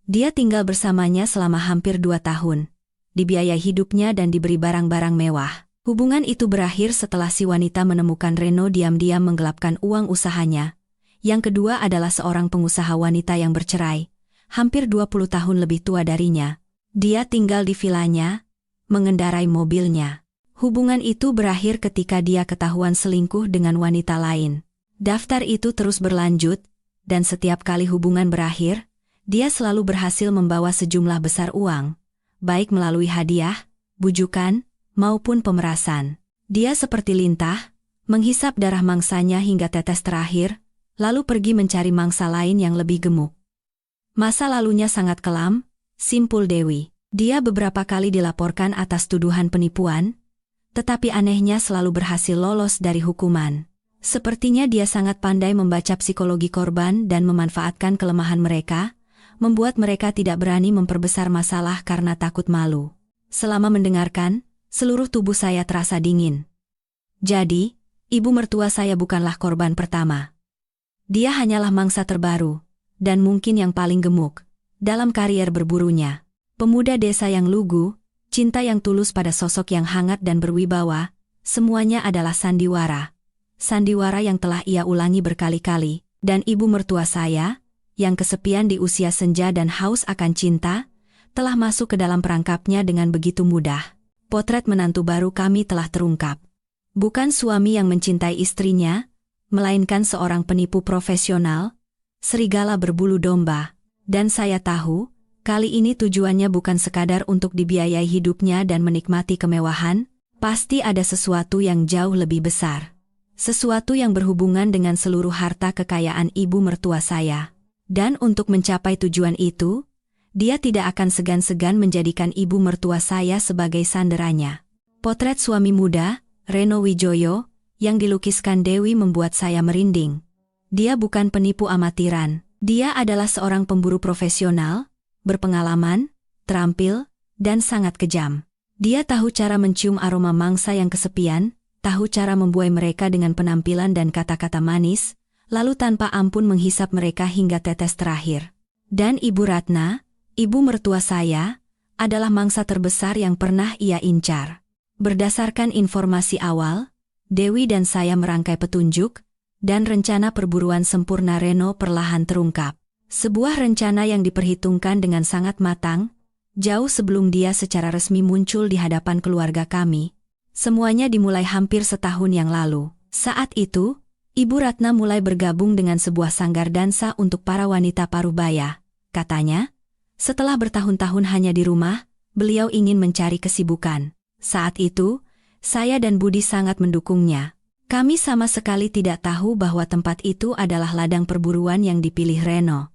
Dia tinggal bersamanya selama hampir 2 tahun, dibiayai hidupnya dan diberi barang-barang mewah. Hubungan itu berakhir setelah si wanita menemukan Reno diam-diam menggelapkan uang usahanya. Yang kedua adalah seorang pengusaha wanita yang bercerai, hampir 20 tahun lebih tua darinya. Dia tinggal di vilanya, mengendarai mobilnya. Hubungan itu berakhir ketika dia ketahuan selingkuh dengan wanita lain. Daftar itu terus berlanjut, dan setiap kali hubungan berakhir, dia selalu berhasil membawa sejumlah besar uang, baik melalui hadiah, bujukan, maupun pemerasan. Dia seperti lintah, menghisap darah mangsanya hingga tetes terakhir, lalu pergi mencari mangsa lain yang lebih gemuk. Masa lalunya sangat kelam, simpul Dewi. Dia beberapa kali dilaporkan atas tuduhan penipuan, tetapi anehnya selalu berhasil lolos dari hukuman. Sepertinya dia sangat pandai membaca psikologi korban dan memanfaatkan kelemahan mereka, membuat mereka tidak berani memperbesar masalah karena takut malu. Selama mendengarkan, seluruh tubuh saya terasa dingin. Jadi, ibu mertua saya bukanlah korban pertama. Dia hanyalah mangsa terbaru, dan mungkin yang paling gemuk, dalam karier berburunya. Pemuda desa yang lugu, cinta yang tulus pada sosok yang hangat dan berwibawa, semuanya adalah sandiwara. Sandiwara yang telah ia ulangi berkali-kali, dan ibu mertua saya, yang kesepian di usia senja dan haus akan cinta, telah masuk ke dalam perangkapnya dengan begitu mudah. Potret menantu baru kami telah terungkap. Bukan suami yang mencintai istrinya, melainkan seorang penipu profesional, serigala berbulu domba. Dan saya tahu, kali ini tujuannya bukan sekadar untuk dibiayai hidupnya dan menikmati kemewahan, pasti ada sesuatu yang jauh lebih besar. Sesuatu yang berhubungan dengan seluruh harta kekayaan ibu mertua saya. Dan untuk mencapai tujuan itu, dia tidak akan segan-segan menjadikan ibu mertua saya sebagai sanderanya. Potret suami muda, Reno Wijoyo, yang dilukiskan Dewi membuat saya merinding. Dia bukan penipu amatiran. Dia adalah seorang pemburu profesional, berpengalaman, terampil, dan sangat kejam. Dia tahu cara mencium aroma mangsa yang kesepian, tahu cara membuai mereka dengan penampilan dan kata-kata manis, lalu tanpa ampun menghisap mereka hingga tetes terakhir. Dan Ibu Ratna, ibu mertua saya, adalah mangsa terbesar yang pernah ia incar. Berdasarkan informasi awal, Dewi dan saya merangkai petunjuk, dan rencana perburuan sempurna Reno perlahan terungkap. Sebuah rencana yang diperhitungkan dengan sangat matang, jauh sebelum dia secara resmi muncul di hadapan keluarga kami. Semuanya dimulai hampir setahun yang lalu. Saat itu, Ibu Ratna mulai bergabung dengan sebuah sanggar dansa untuk para wanita parubaya. Katanya, setelah bertahun-tahun hanya di rumah, beliau ingin mencari kesibukan. Saat itu, saya dan Budi sangat mendukungnya. Kami sama sekali tidak tahu bahwa tempat itu adalah ladang perburuan yang dipilih Reno.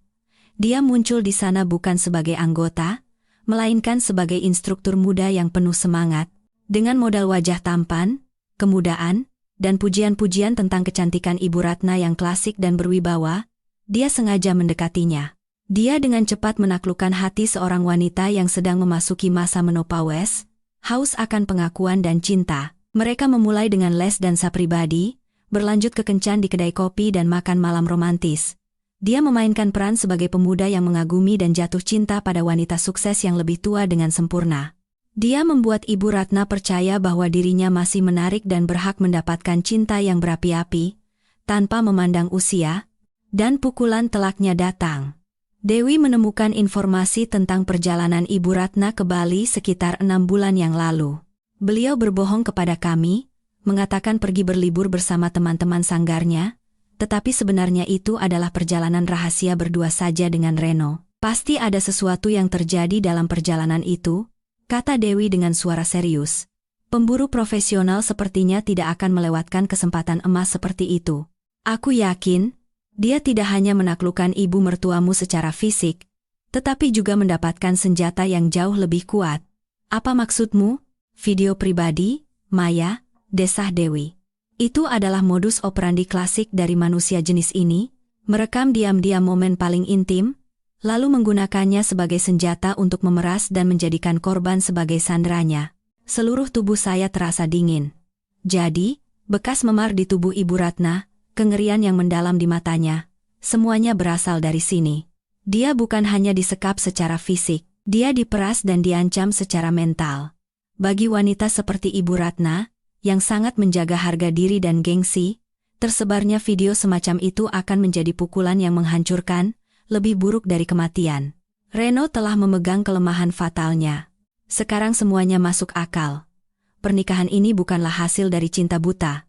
Dia muncul di sana bukan sebagai anggota, melainkan sebagai instruktur muda yang penuh semangat. Dengan modal wajah tampan, kemudaan, dan pujian-pujian tentang kecantikan Ibu Ratna yang klasik dan berwibawa, dia sengaja mendekatinya. Dia dengan cepat menaklukkan hati seorang wanita yang sedang memasuki masa menopause, haus akan pengakuan dan cinta. Mereka memulai dengan les dansa pribadi, berlanjut ke kencan di kedai kopi dan makan malam romantis. Dia memainkan peran sebagai pemuda yang mengagumi dan jatuh cinta pada wanita sukses yang lebih tua dengan sempurna. Dia membuat Ibu Ratna percaya bahwa dirinya masih menarik dan berhak mendapatkan cinta yang berapi-api, tanpa memandang usia, dan pukulan telaknya datang. Dewi menemukan informasi tentang perjalanan Ibu Ratna ke Bali sekitar 6 bulan yang lalu. Beliau berbohong kepada kami, mengatakan pergi berlibur bersama teman-teman sanggarnya, tetapi sebenarnya itu adalah perjalanan rahasia berdua saja dengan Reno. Pasti ada sesuatu yang terjadi dalam perjalanan itu, kata Dewi dengan suara serius. Pemburu profesional sepertinya tidak akan melewatkan kesempatan emas seperti itu. Aku yakin, dia tidak hanya menaklukkan ibu mertuamu secara fisik, tetapi juga mendapatkan senjata yang jauh lebih kuat. Apa maksudmu? Video pribadi, Maya, desah Dewi. Itu adalah modus operandi klasik dari manusia jenis ini, merekam diam-diam momen paling intim, lalu menggunakannya sebagai senjata untuk memeras dan menjadikan korban sebagai sandranya. Seluruh tubuh saya terasa dingin. Jadi, bekas memar di tubuh Ibu Ratna, kengerian yang mendalam di matanya, semuanya berasal dari sini. Dia bukan hanya disekap secara fisik, dia diperas dan diancam secara mental. Bagi wanita seperti Ibu Ratna, yang sangat menjaga harga diri dan gengsi, tersebarnya video semacam itu akan menjadi pukulan yang menghancurkan, lebih buruk dari kematian. Reno telah memegang kelemahan fatalnya. Sekarang semuanya masuk akal. Pernikahan ini bukanlah hasil dari cinta buta.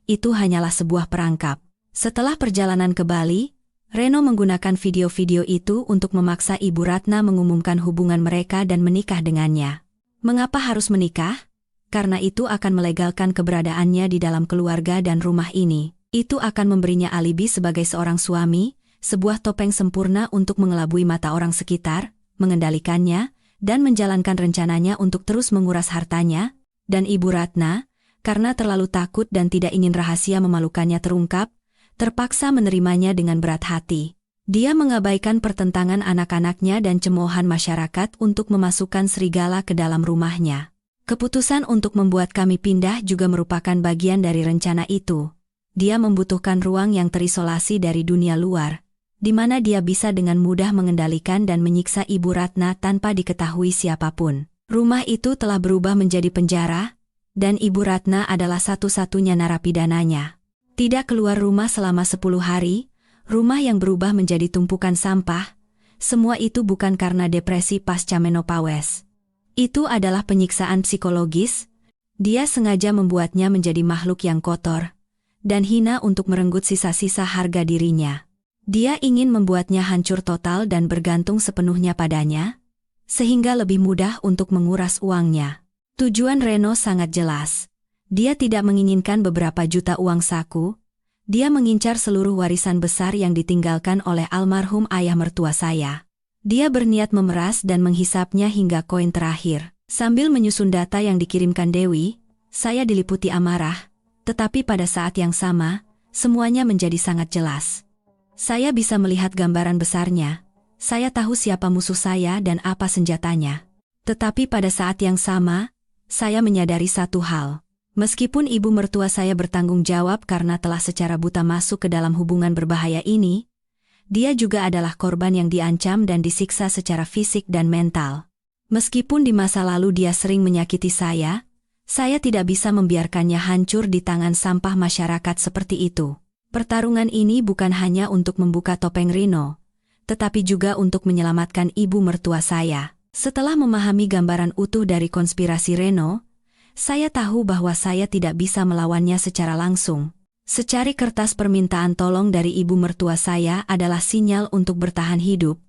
Itu hanyalah sebuah perangkap. Setelah perjalanan ke Bali, Reno menggunakan video-video itu untuk memaksa Ibu Ratna mengumumkan hubungan mereka dan menikah dengannya. Mengapa harus menikah? Karena itu akan melegalkan keberadaannya di dalam keluarga dan rumah ini. Itu akan memberinya alibi sebagai seorang suami, sebuah topeng sempurna untuk mengelabui mata orang sekitar, mengendalikannya, dan menjalankan rencananya untuk terus menguras hartanya. Dan Ibu Ratna, karena terlalu takut dan tidak ingin rahasia memalukannya terungkap, terpaksa menerimanya dengan berat hati. Dia mengabaikan pertentangan anak-anaknya dan cemoohan masyarakat untuk memasukkan serigala ke dalam rumahnya. Keputusan untuk membuat kami pindah juga merupakan bagian dari rencana itu. Dia membutuhkan ruang yang terisolasi dari dunia luar, di mana dia bisa dengan mudah mengendalikan dan menyiksa Ibu Ratna tanpa diketahui siapapun. Rumah itu telah berubah menjadi penjara, dan Ibu Ratna adalah satu-satunya narapidananya. Tidak keluar rumah selama 10 hari, rumah yang berubah menjadi tumpukan sampah, semua itu bukan karena depresi pasca menopause. Itu adalah penyiksaan psikologis, dia sengaja membuatnya menjadi makhluk yang kotor dan hina untuk merenggut sisa-sisa harga dirinya. Dia ingin membuatnya hancur total dan bergantung sepenuhnya padanya, sehingga lebih mudah untuk menguras uangnya. Tujuan Reno sangat jelas. Dia tidak menginginkan beberapa juta uang saku, dia mengincar seluruh warisan besar yang ditinggalkan oleh almarhum ayah mertua saya. Dia berniat memeras dan menghisapnya hingga koin terakhir. Sambil menyusun data yang dikirimkan Dewi, saya diliputi amarah. Tetapi pada saat yang sama, semuanya menjadi sangat jelas. Saya bisa melihat gambaran besarnya. Saya tahu siapa musuh saya dan apa senjatanya. Tetapi pada saat yang sama, saya menyadari satu hal. Meskipun ibu mertua saya bertanggung jawab karena telah secara buta masuk ke dalam hubungan berbahaya ini, dia juga adalah korban yang diancam dan disiksa secara fisik dan mental. Meskipun di masa lalu dia sering menyakiti saya tidak bisa membiarkannya hancur di tangan sampah masyarakat seperti itu. Pertarungan ini bukan hanya untuk membuka topeng Reno, tetapi juga untuk menyelamatkan ibu mertua saya. Setelah memahami gambaran utuh dari konspirasi Reno, saya tahu bahwa saya tidak bisa melawannya secara langsung. Secari kertas permintaan tolong dari ibu mertua saya adalah sinyal untuk bertahan hidup,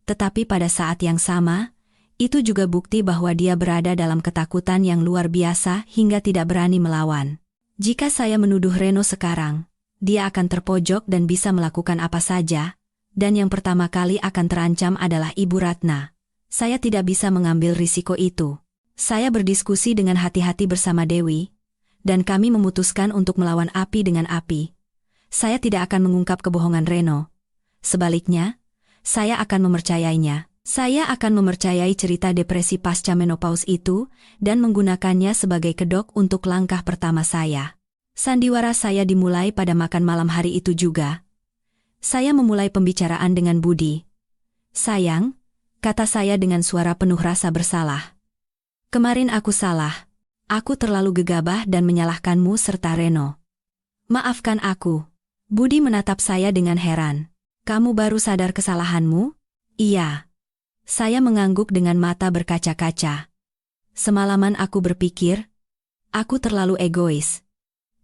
tetapi pada saat yang sama, itu juga bukti bahwa dia berada dalam ketakutan yang luar biasa hingga tidak berani melawan. Jika saya menuduh Reno sekarang, dia akan terpojok dan bisa melakukan apa saja, dan yang pertama kali akan terancam adalah Ibu Ratna. Saya tidak bisa mengambil risiko itu. Saya berdiskusi dengan hati-hati bersama Dewi, dan kami memutuskan untuk melawan api dengan api. Saya tidak akan mengungkap kebohongan Reno. Sebaliknya, saya akan mempercayainya. Saya akan mempercayai cerita depresi pasca menopause itu dan menggunakannya sebagai kedok untuk langkah pertama saya. Sandiwara saya dimulai pada makan malam hari itu juga. Saya memulai pembicaraan dengan Budi. "Sayang," kata saya dengan suara penuh rasa bersalah. "Kemarin aku salah. Aku terlalu gegabah dan menyalahkanmu serta Reno. Maafkan aku." Budi menatap saya dengan heran. "Kamu baru sadar kesalahanmu?" "Iya." Saya mengangguk dengan mata berkaca-kaca. Semalaman aku berpikir, aku terlalu egois.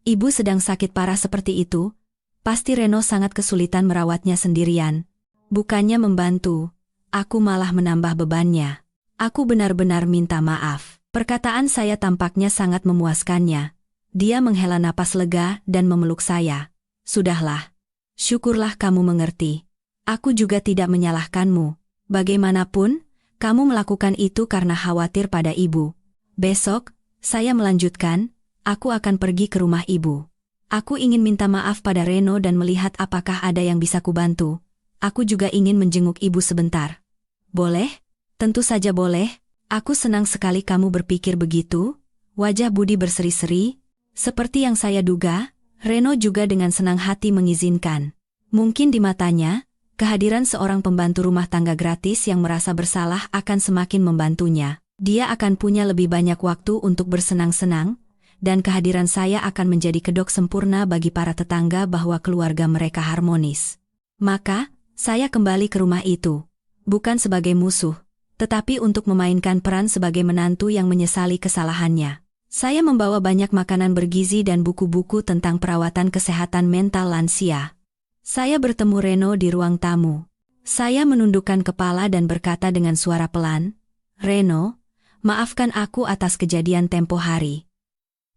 Ibu sedang sakit parah seperti itu, pasti Reno sangat kesulitan merawatnya sendirian. Bukannya membantu, aku malah menambah bebannya. Aku benar-benar minta maaf. Perkataan saya tampaknya sangat memuaskannya. Dia menghela napas lega dan memeluk saya. "Sudahlah. Syukurlah kamu mengerti. Aku juga tidak menyalahkanmu. Bagaimanapun, kamu melakukan itu karena khawatir pada ibu. Besok," saya melanjutkan, "aku akan pergi ke rumah ibu. Aku ingin minta maaf pada Reno dan melihat apakah ada yang bisa kubantu. Aku juga ingin menjenguk ibu sebentar." "Boleh? Tentu saja boleh. Aku senang sekali kamu berpikir begitu." Wajah Budi berseri-seri. Seperti yang saya duga, Reno juga dengan senang hati mengizinkan. Mungkin di matanya, kehadiran seorang pembantu rumah tangga gratis yang merasa bersalah akan semakin membantunya. Dia akan punya lebih banyak waktu untuk bersenang-senang, dan kehadiran saya akan menjadi kedok sempurna bagi para tetangga bahwa keluarga mereka harmonis. Maka, saya kembali ke rumah itu. Bukan sebagai musuh, tetapi untuk memainkan peran sebagai menantu yang menyesali kesalahannya. Saya membawa banyak makanan bergizi dan buku-buku tentang perawatan kesehatan mental lansia. Saya bertemu Reno di ruang tamu. Saya menundukkan kepala dan berkata dengan suara pelan, "Reno, maafkan aku atas kejadian tempo hari.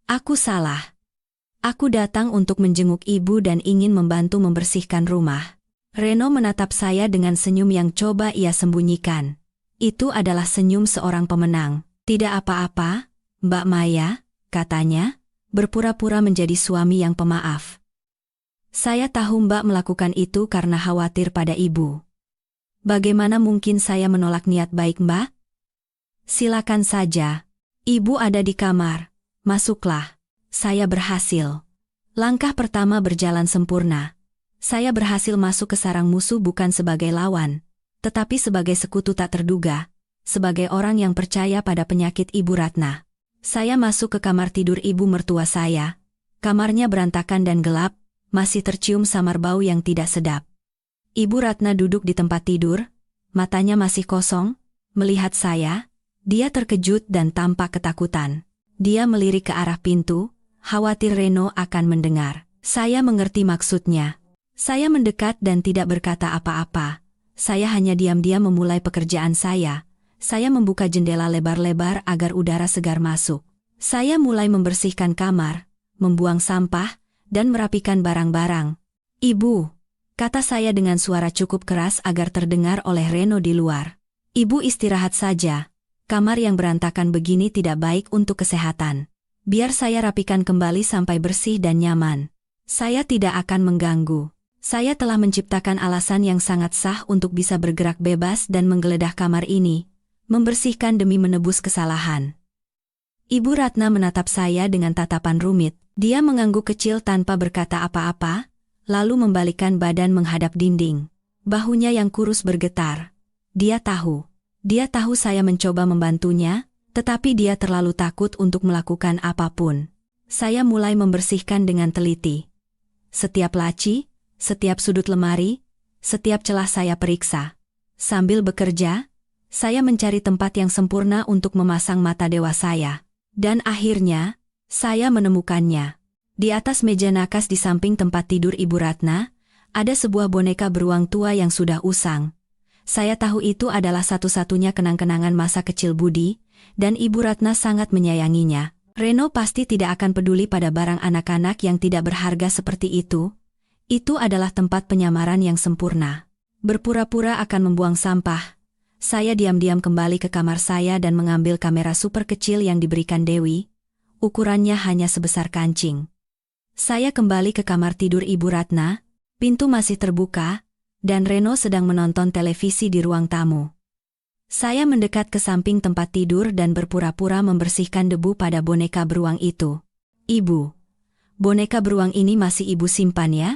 Aku salah. Aku datang untuk menjenguk ibu dan ingin membantu membersihkan rumah." Reno menatap saya dengan senyum yang coba ia sembunyikan. Itu adalah senyum seorang pemenang. "Tidak apa-apa, Mbak Maya," katanya, berpura-pura menjadi suami yang pemaaf. "Saya tahu Mbak melakukan itu karena khawatir pada ibu. Bagaimana mungkin saya menolak niat baik Mbak? Silakan saja. Ibu ada di kamar. Masuklah." Saya berhasil. Langkah pertama berjalan sempurna. Saya berhasil masuk ke sarang musuh bukan sebagai lawan, tetapi sebagai sekutu tak terduga, sebagai orang yang percaya pada penyakit Ibu Ratna. Saya masuk ke kamar tidur ibu mertua saya. Kamarnya berantakan dan gelap, masih tercium samar bau yang tidak sedap. Ibu Ratna duduk di tempat tidur, matanya masih kosong, melihat saya. Dia terkejut dan tampak ketakutan. Dia melirik ke arah pintu, khawatir Reno akan mendengar. Saya mengerti maksudnya. Saya mendekat dan tidak berkata apa-apa. Saya hanya diam-diam memulai pekerjaan saya. Saya membuka jendela lebar-lebar agar udara segar masuk. Saya mulai membersihkan kamar, membuang sampah, dan merapikan barang-barang. "Ibu," kata saya dengan suara cukup keras agar terdengar oleh Reno di luar. "Ibu istirahat saja. Kamar yang berantakan begini tidak baik untuk kesehatan." Biar saya rapikan kembali sampai bersih dan nyaman. Saya tidak akan mengganggu. Saya telah menciptakan alasan yang sangat sah untuk bisa bergerak bebas dan menggeledah kamar ini, membersihkan demi menebus kesalahan. Ibu Ratna menatap saya dengan tatapan rumit. Dia mengangguk kecil tanpa berkata apa-apa, lalu membalikkan badan menghadap dinding. Bahunya yang kurus bergetar. Dia tahu saya mencoba membantunya, tetapi dia terlalu takut untuk melakukan apapun. Saya mulai membersihkan dengan teliti. Setiap laci, setiap sudut lemari, setiap celah saya periksa. Sambil bekerja, saya mencari tempat yang sempurna untuk memasang mata dewa saya. Dan akhirnya, saya menemukannya. Di atas meja nakas di samping tempat tidur Ibu Ratna, ada sebuah boneka beruang tua yang sudah usang. Saya tahu itu adalah satu-satunya kenang-kenangan masa kecil Budi, dan Ibu Ratna sangat menyayanginya. Reno pasti tidak akan peduli pada barang anak-anak yang tidak berharga seperti itu. Itu adalah tempat penyamaran yang sempurna. Berpura-pura akan membuang sampah. Saya diam-diam kembali ke kamar saya dan mengambil kamera super kecil yang diberikan Dewi. Ukurannya hanya sebesar kancing. Saya kembali ke kamar tidur Ibu Ratna, pintu masih terbuka, dan Reno sedang menonton televisi di ruang tamu. Saya mendekat ke samping tempat tidur dan berpura-pura membersihkan debu pada boneka beruang itu. "Ibu, boneka beruang ini masih Ibu simpan ya?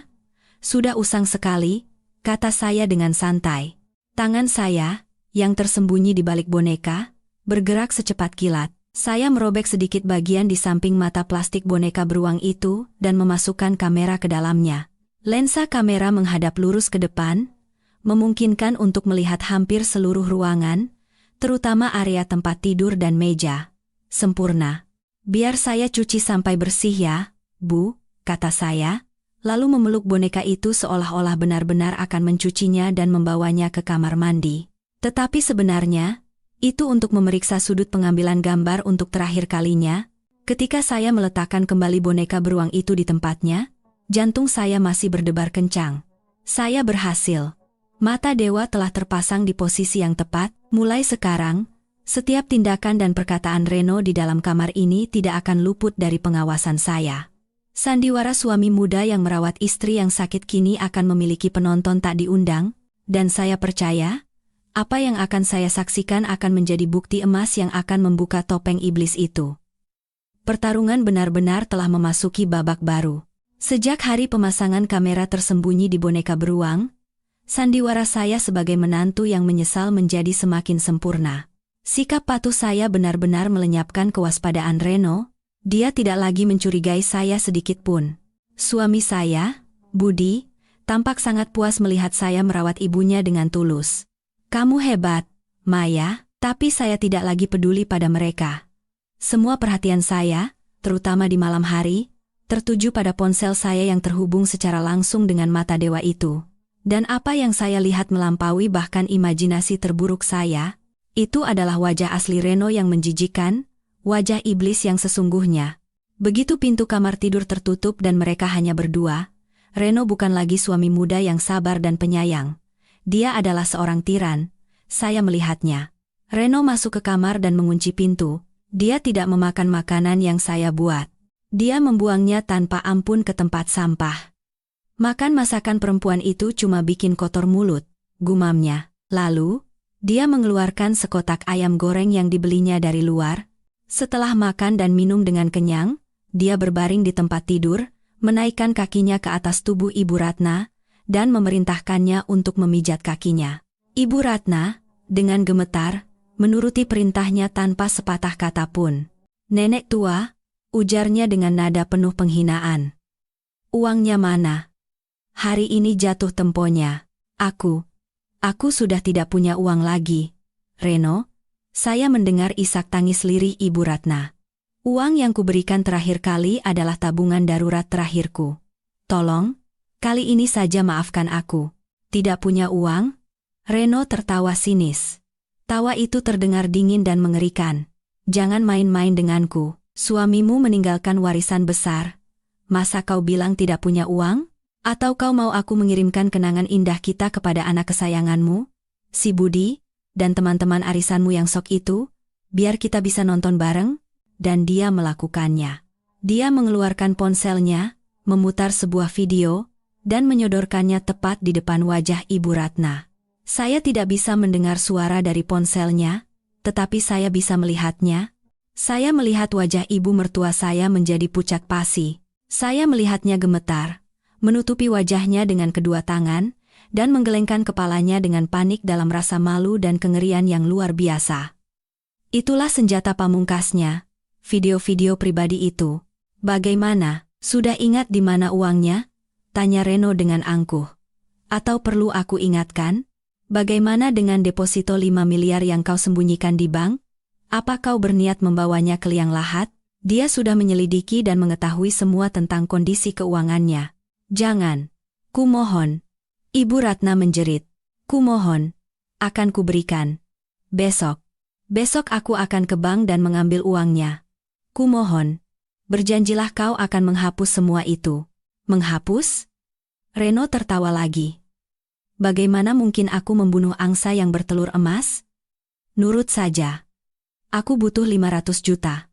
Sudah usang sekali," kata saya dengan santai. Tangan saya, yang tersembunyi di balik boneka, bergerak secepat kilat. Saya merobek sedikit bagian di samping mata plastik boneka beruang itu dan memasukkan kamera ke dalamnya. Lensa kamera menghadap lurus ke depan, memungkinkan untuk melihat hampir seluruh ruangan, terutama area tempat tidur dan meja. Sempurna. "Biar saya cuci sampai bersih ya, Bu," kata saya, lalu memeluk boneka itu seolah-olah benar-benar akan mencucinya dan membawanya ke kamar mandi. Tetapi sebenarnya, itu untuk memeriksa sudut pengambilan gambar untuk terakhir kalinya. Ketika saya meletakkan kembali boneka beruang itu di tempatnya, jantung saya masih berdebar kencang. Saya berhasil. Mata dewa telah terpasang di posisi yang tepat. Mulai sekarang, setiap tindakan dan perkataan Reno di dalam kamar ini tidak akan luput dari pengawasan saya. Sandiwara suami muda yang merawat istri yang sakit kini akan memiliki penonton tak diundang, dan saya percaya, apa yang akan saya saksikan akan menjadi bukti emas yang akan membuka topeng iblis itu. Pertarungan benar-benar telah memasuki babak baru. Sejak hari pemasangan kamera tersembunyi di boneka beruang, sandiwara saya sebagai menantu yang menyesal menjadi semakin sempurna. Sikap patuh saya benar-benar melenyapkan kewaspadaan Reno. Dia tidak lagi mencurigai saya sedikit pun. Suami saya, Budi, tampak sangat puas melihat saya merawat ibunya dengan tulus. "Kamu hebat, Maya," tapi saya tidak lagi peduli pada mereka. Semua perhatian saya, terutama di malam hari, tertuju pada ponsel saya yang terhubung secara langsung dengan mata dewa itu. Dan apa yang saya lihat melampaui bahkan imajinasi terburuk saya, itu adalah wajah asli Reno yang menjijikan, wajah iblis yang sesungguhnya. Begitu pintu kamar tidur tertutup dan mereka hanya berdua, Reno bukan lagi suami muda yang sabar dan penyayang. Dia adalah seorang tiran. Saya melihatnya. Reno masuk ke kamar dan mengunci pintu. Dia tidak memakan makanan yang saya buat. Dia membuangnya tanpa ampun ke tempat sampah. "Makan masakan perempuan itu cuma bikin kotor mulut," gumamnya. Lalu, dia mengeluarkan sekotak ayam goreng yang dibelinya dari luar. Setelah makan dan minum dengan kenyang, dia berbaring di tempat tidur, menaikkan kakinya ke atas tubuh Ibu Ratna, dan memerintahkannya untuk memijat kakinya. Ibu Ratna, dengan gemetar, menuruti perintahnya tanpa sepatah kata pun. "Nenek tua," ujarnya dengan nada penuh penghinaan. "Uangnya mana? Hari ini jatuh temponya. Aku sudah tidak punya uang lagi." "Reno," saya mendengar isak tangis lirih Ibu Ratna. "Uang yang kuberikan terakhir kali adalah tabungan darurat terakhirku. Tolong, kali ini saja maafkan aku." "Tidak punya uang?" Reno tertawa sinis. Tawa itu terdengar dingin dan mengerikan. "Jangan main-main denganku. Suamimu meninggalkan warisan besar. Masa kau bilang tidak punya uang? Atau kau mau aku mengirimkan kenangan indah kita kepada anak kesayanganmu, si Budi, dan teman-teman arisanmu yang sok itu, biar kita bisa nonton bareng?" dan dia melakukannya. Dia mengeluarkan ponselnya, memutar sebuah video, dan menyodorkannya tepat di depan wajah Ibu Ratna. Saya tidak bisa mendengar suara dari ponselnya, tetapi saya bisa melihatnya. Saya melihat wajah ibu mertua saya menjadi pucat pasi. Saya melihatnya gemetar, menutupi wajahnya dengan kedua tangan, dan menggelengkan kepalanya dengan panik dalam rasa malu dan kengerian yang luar biasa. Itulah senjata pamungkasnya, video-video pribadi itu. Bagaimana? Sudah ingat di mana uangnya? Tanya Reno dengan angkuh. Atau perlu aku ingatkan? Bagaimana dengan deposito 5 miliar yang kau sembunyikan di bank? Apa kau berniat membawanya ke liang lahat? Dia sudah menyelidiki dan mengetahui semua tentang kondisi keuangannya. Jangan. Kumohon. Ibu Ratna menjerit. Kumohon. Akan kuberikan. Besok. Besok aku akan ke bank dan mengambil uangnya. Kumohon. Berjanjilah kau akan menghapus semua itu. Menghapus? Reno tertawa lagi. Bagaimana mungkin aku membunuh angsa yang bertelur emas? Nurut saja. Aku butuh 500 juta.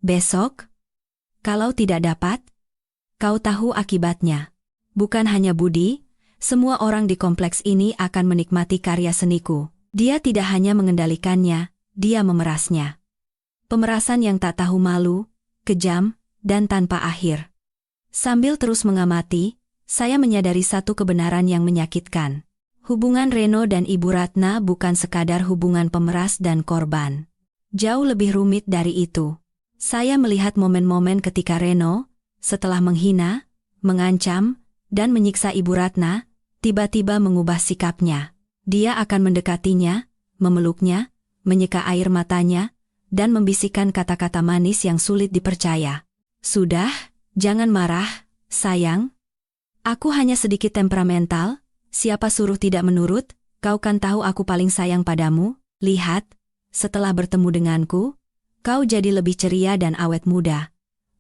Besok? Kalau tidak dapat? Kau tahu akibatnya. Bukan hanya Budi, semua orang di kompleks ini akan menikmati karya seniku. Dia tidak hanya mengendalikannya, dia memerasnya. Pemerasan yang tak tahu malu, kejam, dan tanpa akhir. Sambil terus mengamati, saya menyadari satu kebenaran yang menyakitkan. Hubungan Reno dan Ibu Ratna bukan sekadar hubungan pemeras dan korban. Jauh lebih rumit dari itu. Saya melihat momen-momen ketika Reno, setelah menghina, mengancam, dan menyiksa Ibu Ratna, tiba-tiba mengubah sikapnya. Dia akan mendekatinya, memeluknya, menyeka air matanya, dan membisikkan kata-kata manis yang sulit dipercaya. Sudah, jangan marah, sayang. Aku hanya sedikit temperamental, siapa suruh tidak menurut, kau kan tahu aku paling sayang padamu, lihat, setelah bertemu denganku, kau jadi lebih ceria dan awet muda.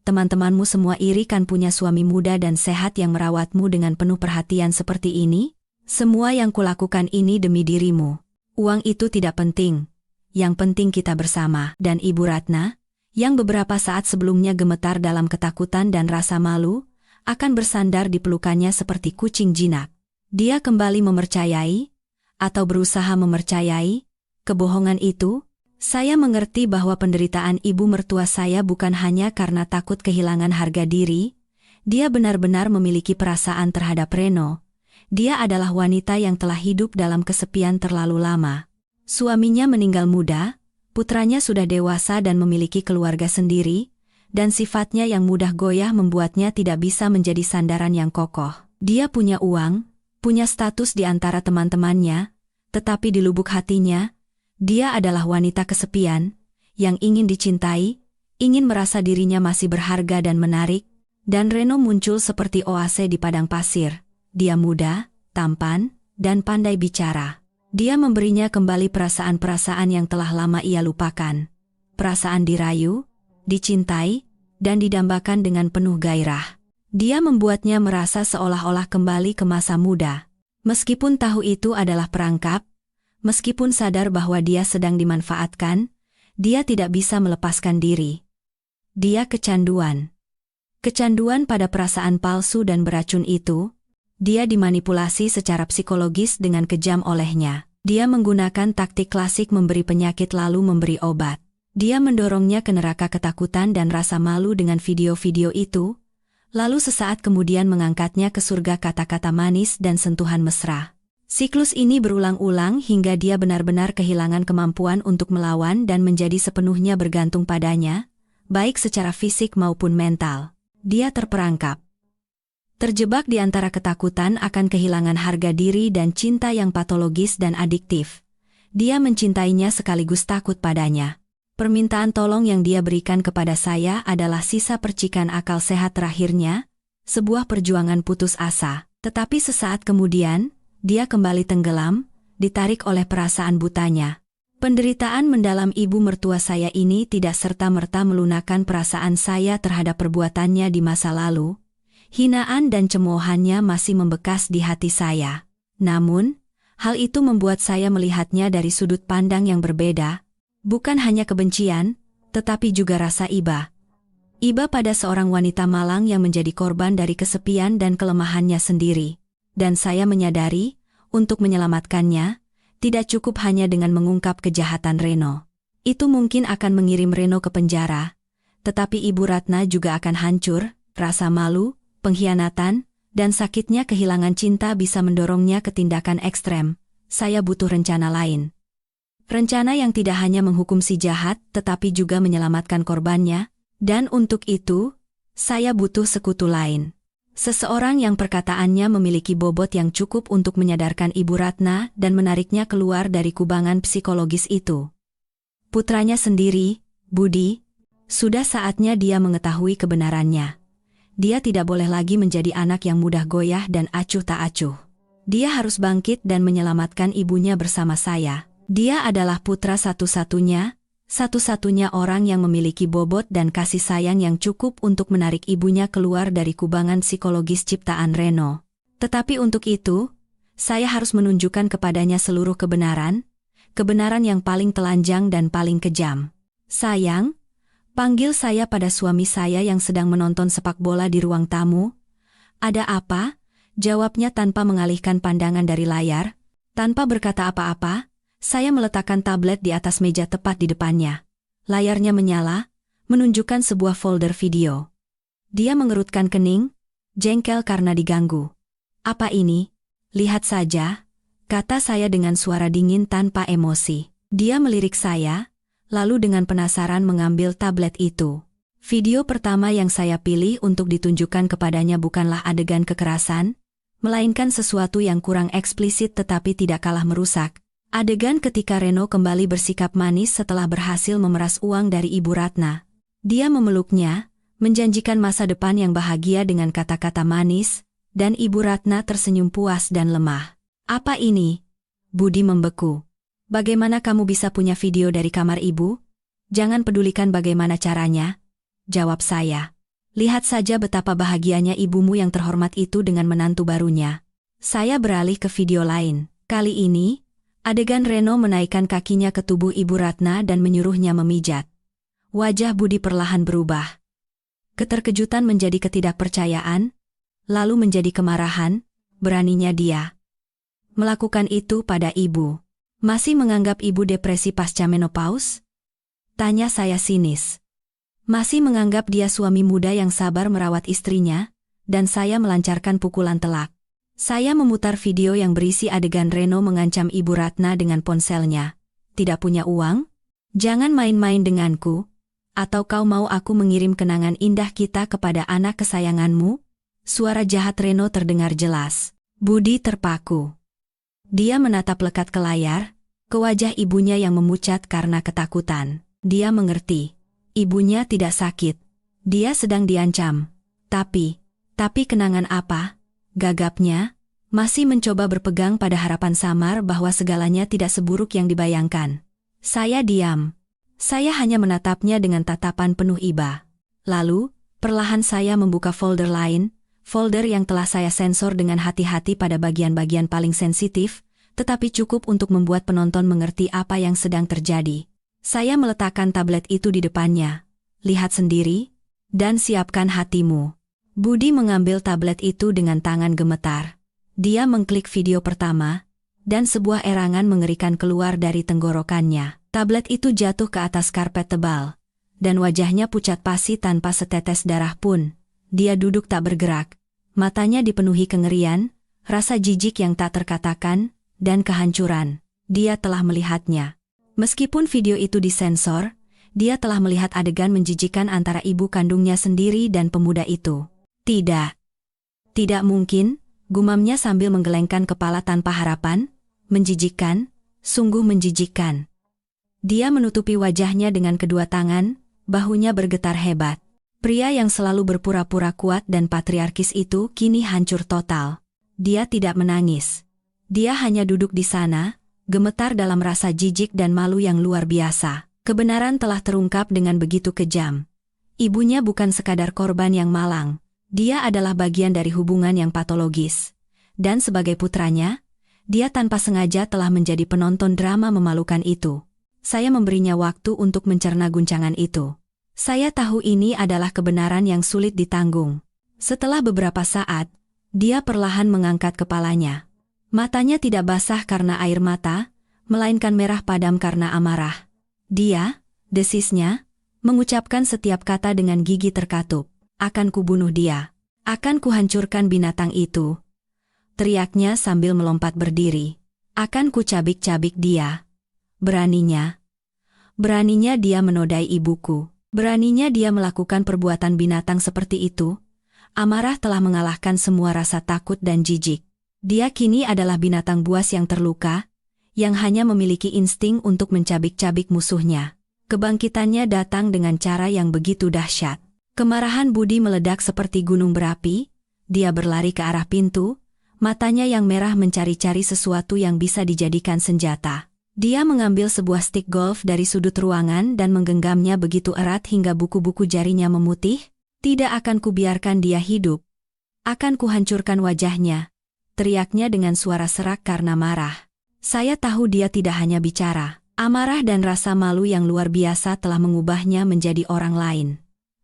Teman-temanmu semua iri kan punya suami muda dan sehat yang merawatmu dengan penuh perhatian seperti ini? Semua yang kulakukan ini demi dirimu. Uang itu tidak penting. Yang penting kita bersama. Dan Ibu Ratna, yang beberapa saat sebelumnya gemetar dalam ketakutan dan rasa malu, akan bersandar di pelukannya seperti kucing jinak. Dia kembali mempercayai, atau berusaha mempercayai, kebohongan itu. Saya mengerti bahwa penderitaan ibu mertua saya bukan hanya karena takut kehilangan harga diri, dia benar-benar memiliki perasaan terhadap Reno. Dia adalah wanita yang telah hidup dalam kesepian terlalu lama. Suaminya meninggal muda, putranya sudah dewasa dan memiliki keluarga sendiri, dan sifatnya yang mudah goyah membuatnya tidak bisa menjadi sandaran yang kokoh. Dia punya uang, punya status di antara teman-temannya, tetapi di lubuk hatinya, dia adalah wanita kesepian, yang ingin dicintai, ingin merasa dirinya masih berharga dan menarik, dan Reno muncul seperti oase di padang pasir. Dia muda, tampan, dan pandai bicara. Dia memberinya kembali perasaan-perasaan yang telah lama ia lupakan. Perasaan dirayu, dicintai, dan didambakan dengan penuh gairah. Dia membuatnya merasa seolah-olah kembali ke masa muda. Meskipun tahu itu adalah perangkap, meskipun sadar bahwa dia sedang dimanfaatkan, dia tidak bisa melepaskan diri. Dia kecanduan. Kecanduan pada perasaan palsu dan beracun itu. Dia dimanipulasi secara psikologis dengan kejam olehnya. Dia menggunakan taktik klasik memberi penyakit lalu memberi obat. Dia mendorongnya ke neraka ketakutan dan rasa malu dengan video-video itu, lalu sesaat kemudian mengangkatnya ke surga kata-kata manis dan sentuhan mesra. Siklus ini berulang-ulang hingga dia benar-benar kehilangan kemampuan untuk melawan dan menjadi sepenuhnya bergantung padanya, baik secara fisik maupun mental. Dia terperangkap. Terjebak di antara ketakutan akan kehilangan harga diri dan cinta yang patologis dan adiktif. Dia mencintainya sekaligus takut padanya. Permintaan tolong yang dia berikan kepada saya adalah sisa percikan akal sehat terakhirnya, sebuah perjuangan putus asa. Tetapi sesaat kemudian, dia kembali tenggelam, ditarik oleh perasaan butanya. Penderitaan mendalam ibu mertua saya ini tidak serta-merta melunakkan perasaan saya terhadap perbuatannya di masa lalu. Hinaan dan cemoohannya masih membekas di hati saya. Namun, hal itu membuat saya melihatnya dari sudut pandang yang berbeda. Bukan hanya kebencian, tetapi juga rasa iba. Iba pada seorang wanita malang yang menjadi korban dari kesepian dan kelemahannya sendiri. Dan saya menyadari, untuk menyelamatkannya, tidak cukup hanya dengan mengungkap kejahatan Reno. Itu mungkin akan mengirim Reno ke penjara, tetapi Ibu Ratna juga akan hancur, rasa malu, pengkhianatan, dan sakitnya kehilangan cinta bisa mendorongnya ke tindakan ekstrem. Saya butuh rencana lain. Rencana yang tidak hanya menghukum si jahat, tetapi juga menyelamatkan korbannya. Dan untuk itu, saya butuh sekutu lain. Seseorang yang perkataannya memiliki bobot yang cukup untuk menyadarkan Ibu Ratna dan menariknya keluar dari kubangan psikologis itu. Putranya sendiri, Budi, sudah saatnya dia mengetahui kebenarannya. Dia tidak boleh lagi menjadi anak yang mudah goyah dan acuh tak acuh. Dia harus bangkit dan menyelamatkan ibunya bersama saya. Dia adalah putra satu-satunya orang yang memiliki bobot dan kasih sayang yang cukup untuk menarik ibunya keluar dari kubangan psikologis ciptaan Reno. Tetapi untuk itu, saya harus menunjukkan kepadanya seluruh kebenaran yang paling telanjang dan paling kejam. Sayang, panggil saya pada suami saya yang sedang menonton sepak bola di ruang tamu. Ada apa? Jawabnya tanpa mengalihkan pandangan dari layar. Tanpa berkata apa-apa, saya meletakkan tablet di atas meja tepat di depannya. Layarnya menyala, menunjukkan sebuah folder video. Dia mengerutkan kening, jengkel karena diganggu. Apa ini? Lihat saja, kata saya dengan suara dingin tanpa emosi. Dia melirik saya, lalu dengan penasaran mengambil tablet itu. Video pertama yang saya pilih untuk ditunjukkan kepadanya bukanlah adegan kekerasan, melainkan sesuatu yang kurang eksplisit tetapi tidak kalah merusak. Adegan ketika Reno kembali bersikap manis setelah berhasil memeras uang dari Ibu Ratna. Dia memeluknya, menjanjikan masa depan yang bahagia dengan kata-kata manis, dan Ibu Ratna tersenyum puas dan lemah. Apa ini? Budi membeku. Bagaimana kamu bisa punya video dari kamar ibu? Jangan pedulikan bagaimana caranya, jawab saya. Lihat saja betapa bahagianya ibumu yang terhormat itu dengan menantu barunya. Saya beralih ke video lain. Kali ini, adegan Reno menaikkan kakinya ke tubuh Ibu Ratna dan menyuruhnya memijat. Wajah Budi perlahan berubah. Keterkejutan menjadi ketidakpercayaan, lalu menjadi kemarahan. Beraninya dia melakukan itu pada ibu. Masih menganggap ibu depresi pasca menopause? Tanya saya sinis. Masih menganggap dia suami muda yang sabar merawat istrinya, dan saya melancarkan pukulan telak. Saya memutar video yang berisi adegan Reno mengancam Ibu Ratna dengan ponselnya. Tidak punya uang? Jangan main-main denganku. Atau kau mau aku mengirim kenangan indah kita kepada anak kesayanganmu? Suara jahat Reno terdengar jelas. Budi terpaku. Dia menatap lekat ke layar, ke wajah ibunya yang memucat karena ketakutan. Dia mengerti. Ibunya tidak sakit. Dia sedang diancam. Tapi kenangan apa? Gagapnya, masih mencoba berpegang pada harapan samar bahwa segalanya tidak seburuk yang dibayangkan. Saya diam. Saya hanya menatapnya dengan tatapan penuh iba. Lalu, perlahan saya membuka folder lain, folder yang telah saya sensor dengan hati-hati pada bagian-bagian paling sensitif, tetapi cukup untuk membuat penonton mengerti apa yang sedang terjadi. Saya meletakkan tablet itu di depannya. Lihat sendiri, dan siapkan hatimu. Budi mengambil tablet itu dengan tangan gemetar. Dia mengklik video pertama, dan sebuah erangan mengerikan keluar dari tenggorokannya. Tablet itu jatuh ke atas karpet tebal, dan wajahnya pucat pasi tanpa setetes darah pun. Dia duduk tak bergerak, matanya dipenuhi kengerian, rasa jijik yang tak terkatakan, dan kehancuran. Dia telah melihatnya. Meskipun video itu disensor, dia telah melihat adegan menjijikan antara ibu kandungnya sendiri dan pemuda itu. Tidak mungkin, gumamnya sambil menggelengkan kepala tanpa harapan. Menjijikkan, sungguh menjijikkan. Dia menutupi wajahnya dengan kedua tangan, bahunya bergetar hebat. Pria yang selalu berpura-pura kuat dan patriarkis itu kini hancur total. Dia tidak menangis. Dia hanya duduk di sana, gemetar dalam rasa jijik dan malu yang luar biasa. Kebenaran telah terungkap dengan begitu kejam. Ibunya bukan sekadar korban yang malang. Dia adalah bagian dari hubungan yang patologis. Dan sebagai putranya, dia tanpa sengaja telah menjadi penonton drama memalukan itu. Saya memberinya waktu untuk mencerna guncangan itu. Saya tahu ini adalah kebenaran yang sulit ditanggung. Setelah beberapa saat, dia perlahan mengangkat kepalanya. Matanya tidak basah karena air mata, melainkan merah padam karena amarah. Dia, desisnya, mengucapkan setiap kata dengan gigi terkatup. Akan kubunuh dia. Akan kuhancurkan binatang itu. Teriaknya sambil melompat berdiri. Akan kucabik-cabik dia. Beraninya dia menodai ibuku. Beraninya dia melakukan perbuatan binatang seperti itu. Amarah telah mengalahkan semua rasa takut dan jijik. Dia kini adalah binatang buas yang terluka, yang hanya memiliki insting untuk mencabik-cabik musuhnya. Kebangkitannya datang dengan cara yang begitu dahsyat. Kemarahan Budi meledak seperti gunung berapi. Dia berlari ke arah pintu, matanya yang merah mencari-cari sesuatu yang bisa dijadikan senjata. Dia mengambil sebuah stik golf dari sudut ruangan dan menggenggamnya begitu erat hingga buku-buku jarinya memutih. Tidak akan kubiarkan dia hidup. Akan kuhancurkan wajahnya. Teriaknya dengan suara serak karena marah. Saya tahu dia tidak hanya bicara. Amarah dan rasa malu yang luar biasa telah mengubahnya menjadi orang lain.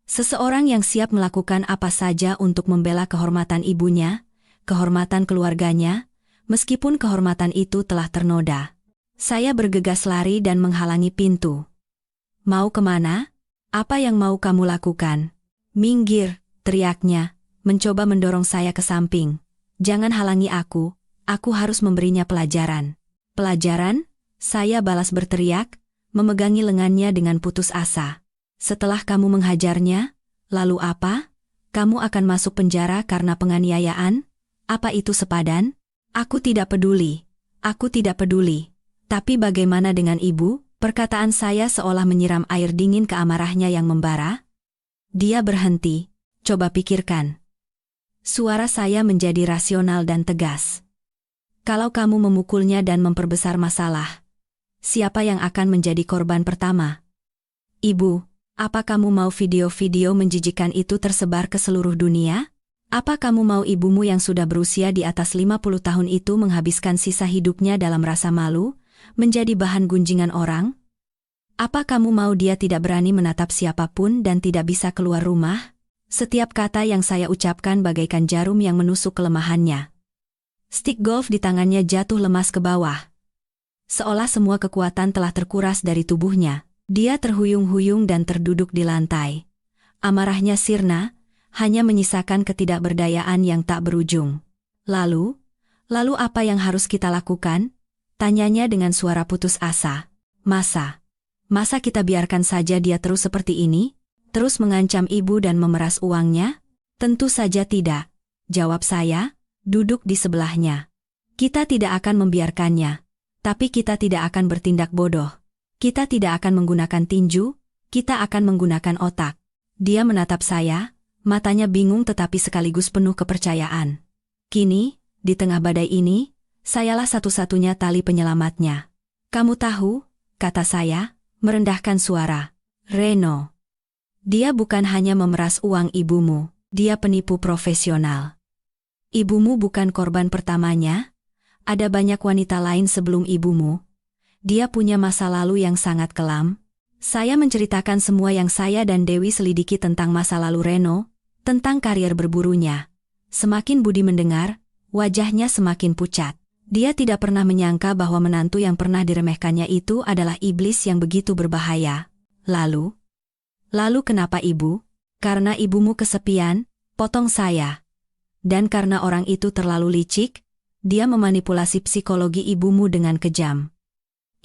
Seseorang yang siap melakukan apa saja untuk membela kehormatan ibunya, kehormatan keluarganya, meskipun kehormatan itu telah ternoda. Saya bergegas lari dan menghalangi pintu. Mau kemana? Apa yang mau kamu lakukan? Minggir, teriaknya, mencoba mendorong saya ke samping. Jangan halangi aku harus memberinya pelajaran. Pelajaran? Saya balas berteriak, memegangi lengannya dengan putus asa. Setelah kamu menghajarnya, lalu apa? Kamu akan masuk penjara karena penganiayaan? Apa itu sepadan? Aku tidak peduli. Tapi bagaimana dengan ibu? Perkataan saya seolah menyiram air dingin ke amarahnya yang membara. Dia berhenti. Coba pikirkan. Suara saya menjadi rasional dan tegas. Kalau kamu memukulnya dan memperbesar masalah, siapa yang akan menjadi korban pertama? Ibu, apa kamu mau video-video menjijikan itu tersebar ke seluruh dunia? Apa kamu mau ibumu yang sudah berusia di atas 50 tahun itu menghabiskan sisa hidupnya dalam rasa malu? Menjadi bahan gunjingan orang? Apa kamu mau dia tidak berani menatap siapapun dan tidak bisa keluar rumah? Setiap kata yang saya ucapkan bagaikan jarum yang menusuk kelemahannya. Stik golf di tangannya jatuh lemas ke bawah. Seolah semua kekuatan telah terkuras dari tubuhnya. Dia terhuyung-huyung dan terduduk di lantai. Amarahnya sirna, hanya menyisakan ketidakberdayaan yang tak berujung. Lalu apa yang harus kita lakukan? Tanyanya dengan suara putus asa. Masa kita biarkan saja dia terus seperti ini? Terus mengancam ibu dan memeras uangnya? Tentu saja tidak. Jawab saya, duduk di sebelahnya. Kita tidak akan membiarkannya. Tapi kita tidak akan bertindak bodoh. Kita tidak akan menggunakan tinju, kita akan menggunakan otak. Dia menatap saya, matanya bingung tetapi sekaligus penuh kepercayaan. Kini, di tengah badai ini, sayalah satu-satunya tali penyelamatnya. Kamu tahu, kata saya, merendahkan suara. Reno. Dia bukan hanya memeras uang ibumu, dia penipu profesional. Ibumu bukan korban pertamanya, ada banyak wanita lain sebelum ibumu. Dia punya masa lalu yang sangat kelam. Saya menceritakan semua yang saya dan Dewi selidiki tentang masa lalu Reno, tentang karier berburunya. Semakin Budi mendengar, wajahnya semakin pucat. Dia tidak pernah menyangka bahwa menantu yang pernah diremehkannya itu adalah iblis yang begitu berbahaya. Lalu kenapa ibu? Karena ibumu kesepian, potong saya. Dan karena orang itu terlalu licik, dia memanipulasi psikologi ibumu dengan kejam.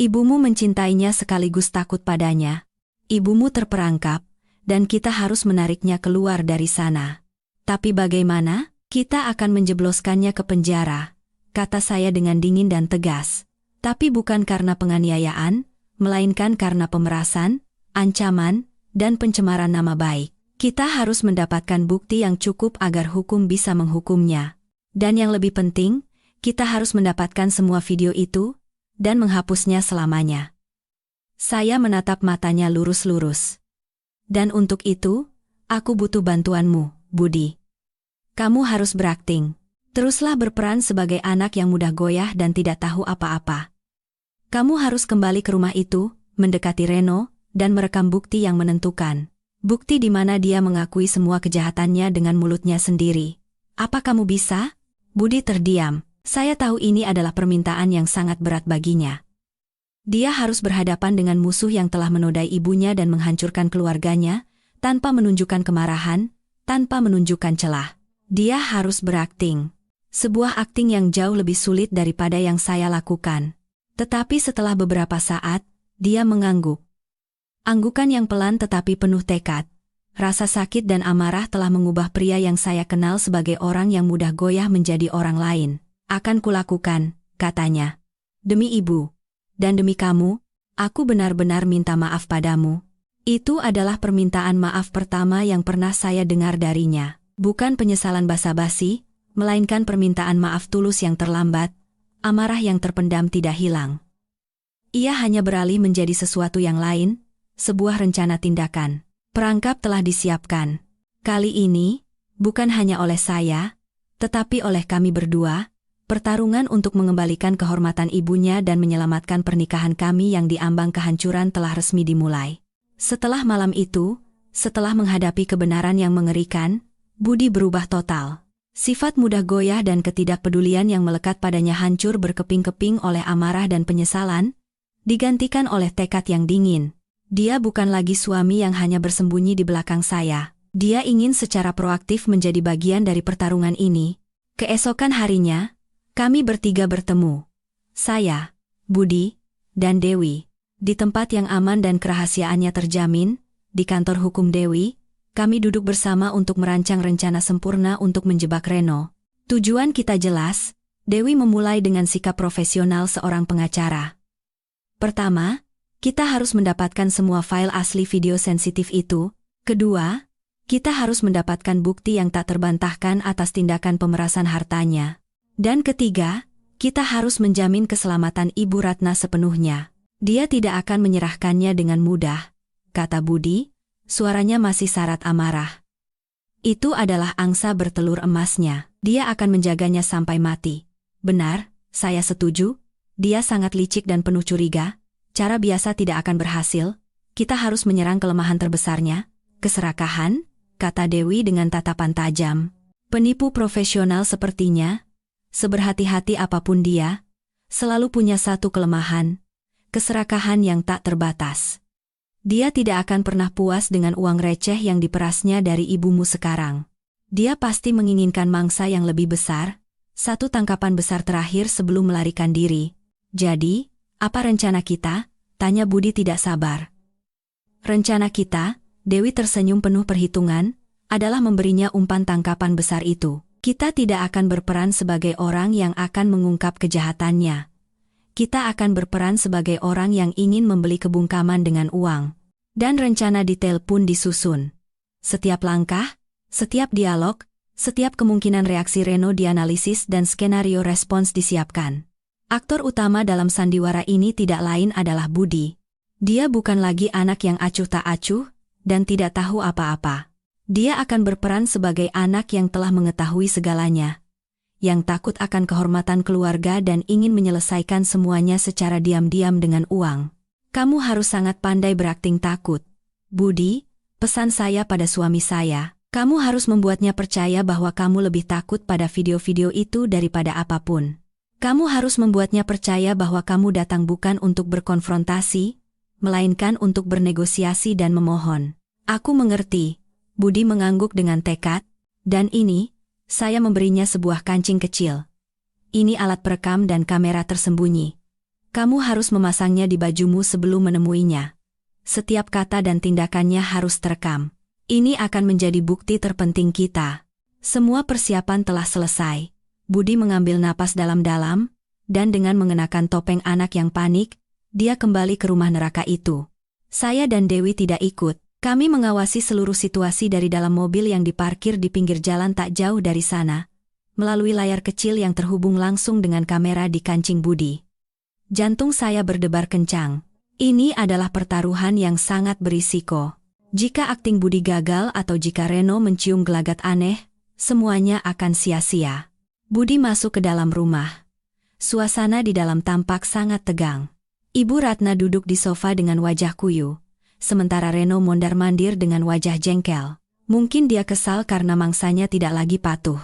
Ibumu mencintainya sekaligus takut padanya. Ibumu terperangkap, dan kita harus menariknya keluar dari sana. Tapi bagaimana? Kita akan menjebloskannya ke penjara, kata saya dengan dingin dan tegas. Tapi bukan karena penganiayaan, melainkan karena pemerasan, ancaman, dan pencemaran nama baik. Kita harus mendapatkan bukti yang cukup agar hukum bisa menghukumnya. Dan yang lebih penting, kita harus mendapatkan semua video itu, dan menghapusnya selamanya. Saya menatap matanya lurus-lurus. Dan untuk itu, aku butuh bantuanmu, Budi. Kamu harus berakting. Teruslah berperan sebagai anak yang mudah goyah dan tidak tahu apa-apa. Kamu harus kembali ke rumah itu, mendekati Reno, dan merekam bukti yang menentukan. Bukti di mana dia mengakui semua kejahatannya dengan mulutnya sendiri. Apa kamu bisa? Budi terdiam. Saya tahu ini adalah permintaan yang sangat berat baginya. Dia harus berhadapan dengan musuh yang telah menodai ibunya dan menghancurkan keluarganya, tanpa menunjukkan kemarahan, tanpa menunjukkan celah. Dia harus berakting. Sebuah akting yang jauh lebih sulit daripada yang saya lakukan. Tetapi setelah beberapa saat, dia mengangguk. Anggukan yang pelan tetapi penuh tekad. Rasa sakit dan amarah telah mengubah pria yang saya kenal sebagai orang yang mudah goyah menjadi orang lain. Akan kulakukan, katanya. Demi ibu. Dan demi kamu, aku benar-benar minta maaf padamu. Itu adalah permintaan maaf pertama yang pernah saya dengar darinya. Bukan penyesalan basa-basi, melainkan permintaan maaf tulus yang terlambat, amarah yang terpendam tidak hilang. Ia hanya beralih menjadi sesuatu yang lain, sebuah rencana tindakan. Perangkap telah disiapkan. Kali ini, bukan hanya oleh saya, tetapi oleh kami berdua, pertarungan untuk mengembalikan kehormatan ibunya dan menyelamatkan pernikahan kami yang diambang kehancuran telah resmi dimulai. Setelah malam itu, setelah menghadapi kebenaran yang mengerikan, Budi berubah total. Sifat mudah goyah dan ketidakpedulian yang melekat padanya hancur berkeping-keping oleh amarah dan penyesalan, digantikan oleh tekad yang dingin. Dia bukan lagi suami yang hanya bersembunyi di belakang saya. Dia ingin secara proaktif menjadi bagian dari pertarungan ini. Keesokan harinya, kami bertiga bertemu. Saya, Budi, dan Dewi. Di tempat yang aman dan kerahasiaannya terjamin, di kantor hukum Dewi, kami duduk bersama untuk merancang rencana sempurna untuk menjebak Reno. Tujuan kita jelas, Dewi memulai dengan sikap profesional seorang pengacara. Pertama, kita harus mendapatkan semua file asli video sensitif itu. Kedua, kita harus mendapatkan bukti yang tak terbantahkan atas tindakan pemerasan hartanya. Dan ketiga, kita harus menjamin keselamatan Ibu Ratna sepenuhnya. Dia tidak akan menyerahkannya dengan mudah, kata Budi, suaranya masih syarat amarah. Itu adalah angsa bertelur emasnya. Dia akan menjaganya sampai mati. Benar, saya setuju. Dia sangat licik dan penuh curiga. Cara biasa tidak akan berhasil, kita harus menyerang kelemahan terbesarnya, keserakahan, kata Dewi dengan tatapan tajam. Penipu profesional sepertinya, seberhati-hati apapun dia, selalu punya satu kelemahan, keserakahan yang tak terbatas. Dia tidak akan pernah puas dengan uang receh yang diperasnya dari ibumu sekarang. Dia pasti menginginkan mangsa yang lebih besar, satu tangkapan besar terakhir sebelum melarikan diri. Jadi, apa rencana kita? Tanya Budi tidak sabar. Rencana kita, Dewi tersenyum penuh perhitungan, adalah memberinya umpan tangkapan besar itu. Kita tidak akan berperan sebagai orang yang akan mengungkap kejahatannya. Kita akan berperan sebagai orang yang ingin membeli kebungkaman dengan uang. Dan rencana detail pun disusun. Setiap langkah, setiap dialog, setiap kemungkinan reaksi Reno dianalisis dan skenario respons disiapkan. Aktor utama dalam sandiwara ini tidak lain adalah Budi. Dia bukan lagi anak yang acuh tak acuh, dan tidak tahu apa-apa. Dia akan berperan sebagai anak yang telah mengetahui segalanya, yang takut akan kehormatan keluarga dan ingin menyelesaikan semuanya secara diam-diam dengan uang. Kamu harus sangat pandai berakting takut. Budi, pesan saya pada suami saya, kamu harus membuatnya percaya bahwa kamu lebih takut pada video-video itu daripada apapun. Kamu harus membuatnya percaya bahwa kamu datang bukan untuk berkonfrontasi, melainkan untuk bernegosiasi dan memohon. Aku mengerti, Budi mengangguk dengan tekad, dan ini, saya memberinya sebuah kancing kecil. Ini alat perekam dan kamera tersembunyi. Kamu harus memasangnya di bajumu sebelum menemuinya. Setiap kata dan tindakannya harus terekam. Ini akan menjadi bukti terpenting kita. Semua persiapan telah selesai. Budi mengambil napas dalam-dalam, dan dengan mengenakan topeng anak yang panik, dia kembali ke rumah neraka itu. Saya dan Dewi tidak ikut. Kami mengawasi seluruh situasi dari dalam mobil yang diparkir di pinggir jalan tak jauh dari sana, melalui layar kecil yang terhubung langsung dengan kamera di kancing Budi. Jantung saya berdebar kencang. Ini adalah pertaruhan yang sangat berisiko. Jika akting Budi gagal atau jika Reno mencium gelagat aneh, semuanya akan sia-sia. Budi masuk ke dalam rumah. Suasana di dalam tampak sangat tegang. Ibu Ratna duduk di sofa dengan wajah kuyu, sementara Reno mondar-mandir dengan wajah jengkel. Mungkin dia kesal karena mangsanya tidak lagi patuh.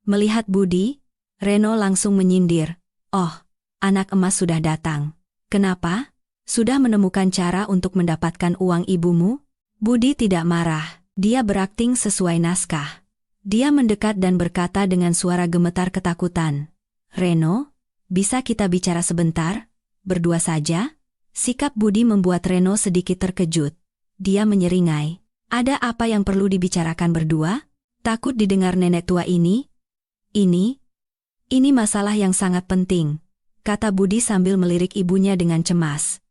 Melihat Budi, Reno langsung menyindir. "Oh, anak emas sudah datang. Kenapa? Sudah menemukan cara untuk mendapatkan uang ibumu?" Budi tidak marah. Dia berakting sesuai naskah. Dia mendekat dan berkata dengan suara gemetar ketakutan. "Reno, bisa kita bicara sebentar? Berdua saja?" Sikap Budi membuat Reno sedikit terkejut. Dia menyeringai. "Ada apa yang perlu dibicarakan berdua? Takut didengar nenek tua ini?" Ini masalah yang sangat penting," kata Budi sambil melirik ibunya dengan cemas.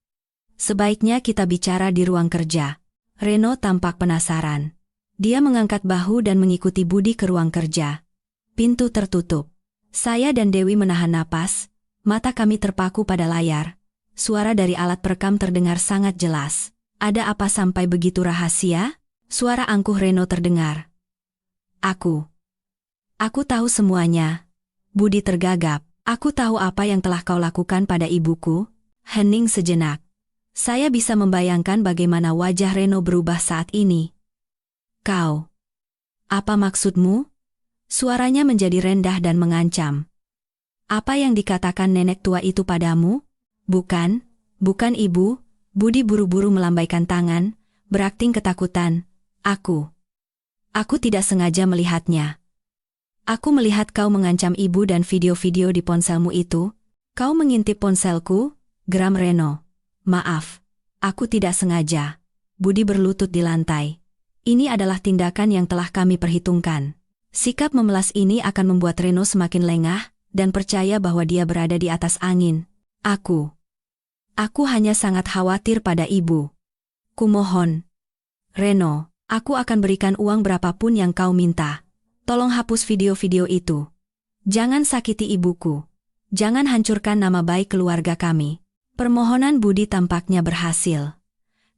"Sebaiknya kita bicara di ruang kerja." Reno tampak penasaran. Dia mengangkat bahu dan mengikuti Budi ke ruang kerja. Pintu tertutup. Saya dan Dewi menahan napas, mata kami terpaku pada layar. Suara dari alat perekam terdengar sangat jelas. "Ada apa sampai begitu rahasia?" Suara angkuh Reno terdengar. Aku tahu semuanya." Budi tergagap. "Aku tahu apa yang telah kau lakukan pada ibuku." Hening sejenak. Saya bisa membayangkan bagaimana wajah Reno berubah saat ini. "Kau? Apa maksudmu?" Suaranya menjadi rendah dan mengancam. "Apa yang dikatakan nenek tua itu padamu?" Bukan ibu." Budi buru-buru melambaikan tangan, berakting ketakutan. Aku tidak sengaja melihatnya. Aku melihat kau mengancam ibu dan video-video di ponselmu itu." "Kau mengintip ponselku?" geram Reno. "Maaf, aku tidak sengaja." Budi berlutut di lantai. "Ini adalah tindakan yang telah kami perhitungkan." Sikap memelas ini akan membuat Reno semakin lengah dan percaya bahwa dia berada di atas angin. Aku hanya sangat khawatir pada ibu. Kumohon, Reno, aku akan berikan uang berapapun yang kau minta. Tolong hapus video-video itu. Jangan sakiti ibuku. Jangan hancurkan nama baik keluarga kami." Permohonan Budi tampaknya berhasil.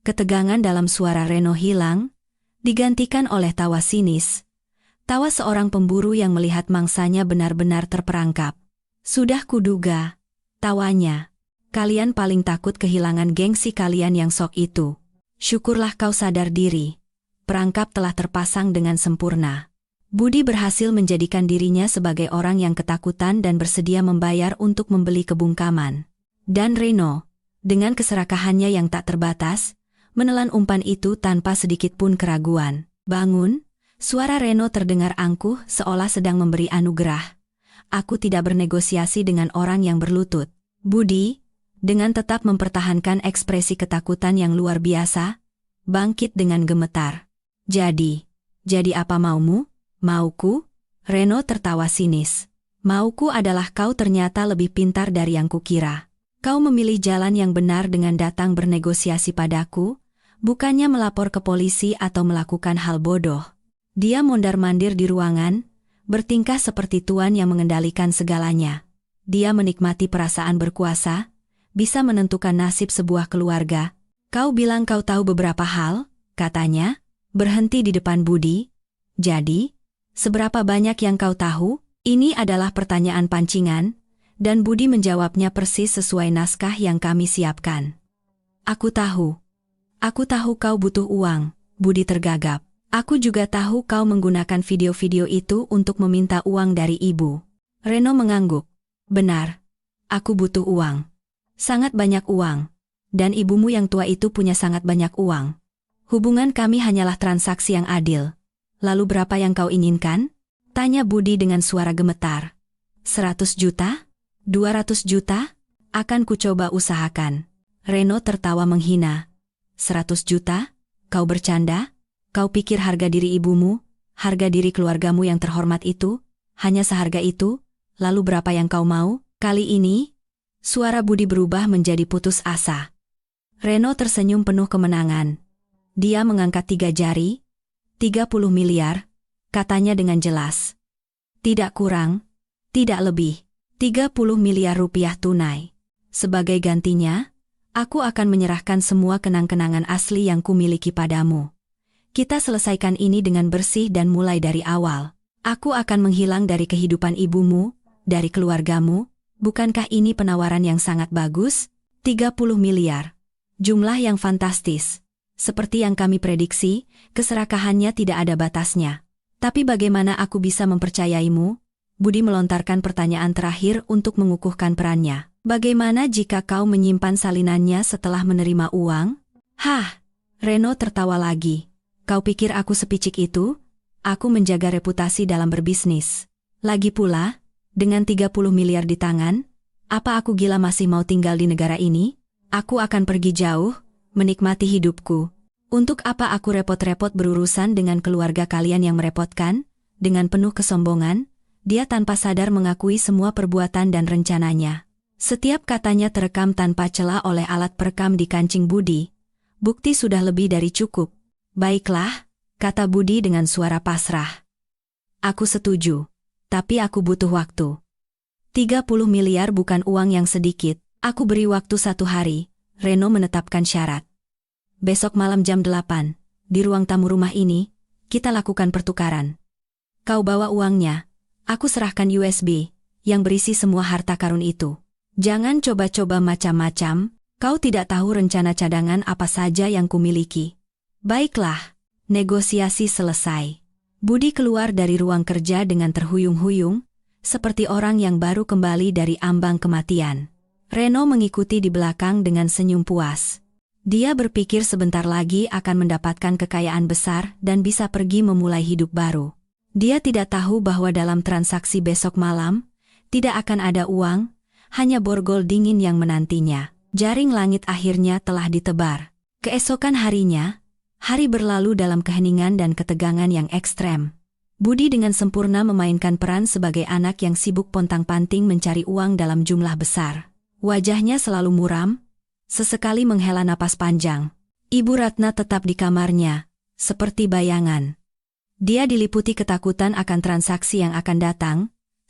Ketegangan dalam suara Reno hilang, digantikan oleh tawa sinis. Tawa seorang pemburu yang melihat mangsanya benar-benar terperangkap. "Sudah kuduga," tawanya. "Kalian paling takut kehilangan gengsi kalian yang sok itu. Syukurlah kau sadar diri. Perangkap telah terpasang dengan sempurna." Budi berhasil menjadikan dirinya sebagai orang yang ketakutan dan bersedia membayar untuk membeli kebungkaman. Dan Reno, dengan keserakahannya yang tak terbatas, menelan umpan itu tanpa sedikit pun keraguan. "Bangun!" Suara Reno terdengar angkuh seolah sedang memberi anugerah. "Aku tidak bernegosiasi dengan orang yang berlutut." Budi, dengan tetap mempertahankan ekspresi ketakutan yang luar biasa, bangkit dengan gemetar. Jadi apa maumu?" "Mauku?" Reno tertawa sinis. "Mauku adalah kau ternyata lebih pintar dari yang kukira. Kau memilih jalan yang benar dengan datang bernegosiasi padaku, bukannya melapor ke polisi atau melakukan hal bodoh." Dia mondar-mandir di ruangan, bertingkah seperti tuan yang mengendalikan segalanya. Dia menikmati perasaan berkuasa, bisa menentukan nasib sebuah keluarga. "Kau bilang kau tahu beberapa hal," katanya, berhenti di depan Budi. "Jadi, seberapa banyak yang kau tahu?" Ini adalah pertanyaan pancingan, dan Budi menjawabnya persis sesuai naskah yang kami siapkan. Aku tahu kau butuh uang." Budi tergagap. "Aku juga tahu kau menggunakan video-video itu untuk meminta uang dari ibu." Reno mengangguk. "Benar, aku butuh uang. Sangat banyak uang. Dan ibumu yang tua itu punya sangat banyak uang. Hubungan kami hanyalah transaksi yang adil. Lalu berapa yang kau inginkan?" tanya Budi dengan suara gemetar. 100 juta? 200 juta? Akan kucoba usahakan." Reno tertawa menghina. 100 juta? Kau bercanda? Kau pikir harga diri ibumu, harga diri keluargamu yang terhormat itu, hanya seharga itu? Lalu berapa yang kau mau?" Kali ini, suara Budi berubah menjadi putus asa. Reno tersenyum penuh kemenangan. Dia mengangkat 3 jari. 30 miliar, katanya dengan jelas. Tidak kurang, tidak lebih. 30 miliar rupiah tunai. Sebagai gantinya, aku akan menyerahkan semua kenang-kenangan asli yang kumiliki padamu. Kita selesaikan ini dengan bersih dan mulai dari awal. Aku akan menghilang dari kehidupan ibumu, dari keluargamu. Bukankah ini penawaran yang sangat bagus? 30 miliar. Jumlah yang fantastis. Seperti yang kami prediksi, keserakahannya tidak ada batasnya. Tapi bagaimana aku bisa mempercayaimu? Budi melontarkan pertanyaan terakhir untuk mengukuhkan perannya. Bagaimana jika kau menyimpan salinannya setelah menerima uang? Hah, Reno tertawa lagi. Kau pikir aku sepicik itu? Aku menjaga reputasi dalam berbisnis. Lagi pula, dengan 30 miliar di tangan, apa aku gila masih mau tinggal di negara ini? Aku akan pergi jauh, menikmati hidupku. Untuk apa aku repot-repot berurusan dengan keluarga kalian yang merepotkan? Dengan penuh kesombongan, dia tanpa sadar mengakui semua perbuatan dan rencananya. Setiap katanya terekam tanpa celah oleh alat perekam di kancing Budi. Bukti sudah lebih dari cukup. Baiklah, kata Budi dengan suara pasrah. Aku setuju, tapi aku butuh waktu. 30 miliar bukan uang yang sedikit. Aku beri waktu 1 hari. Reno menetapkan syarat. Besok malam jam 8, di ruang tamu rumah ini, kita lakukan pertukaran. Kau bawa uangnya, aku serahkan USB, yang berisi semua harta karun itu. Jangan coba-coba macam-macam, kau tidak tahu rencana cadangan apa saja yang kumiliki. Baiklah, negosiasi selesai. Budi keluar dari ruang kerja dengan terhuyung-huyung, seperti orang yang baru kembali dari ambang kematian. Reno mengikuti di belakang dengan senyum puas. Dia berpikir sebentar lagi akan mendapatkan kekayaan besar dan bisa pergi memulai hidup baru. Dia tidak tahu bahwa dalam transaksi besok malam, tidak akan ada uang, hanya borgol dingin yang menantinya. Jaring langit akhirnya telah ditebar. Keesokan harinya, hari berlalu dalam keheningan dan ketegangan yang ekstrem. Budi dengan sempurna memainkan peran sebagai anak yang sibuk pontang-panting mencari uang dalam jumlah besar. Wajahnya selalu muram, sesekali menghela napas panjang. Ibu Ratna tetap di kamarnya, seperti bayangan. Dia diliputi ketakutan akan transaksi yang akan datang,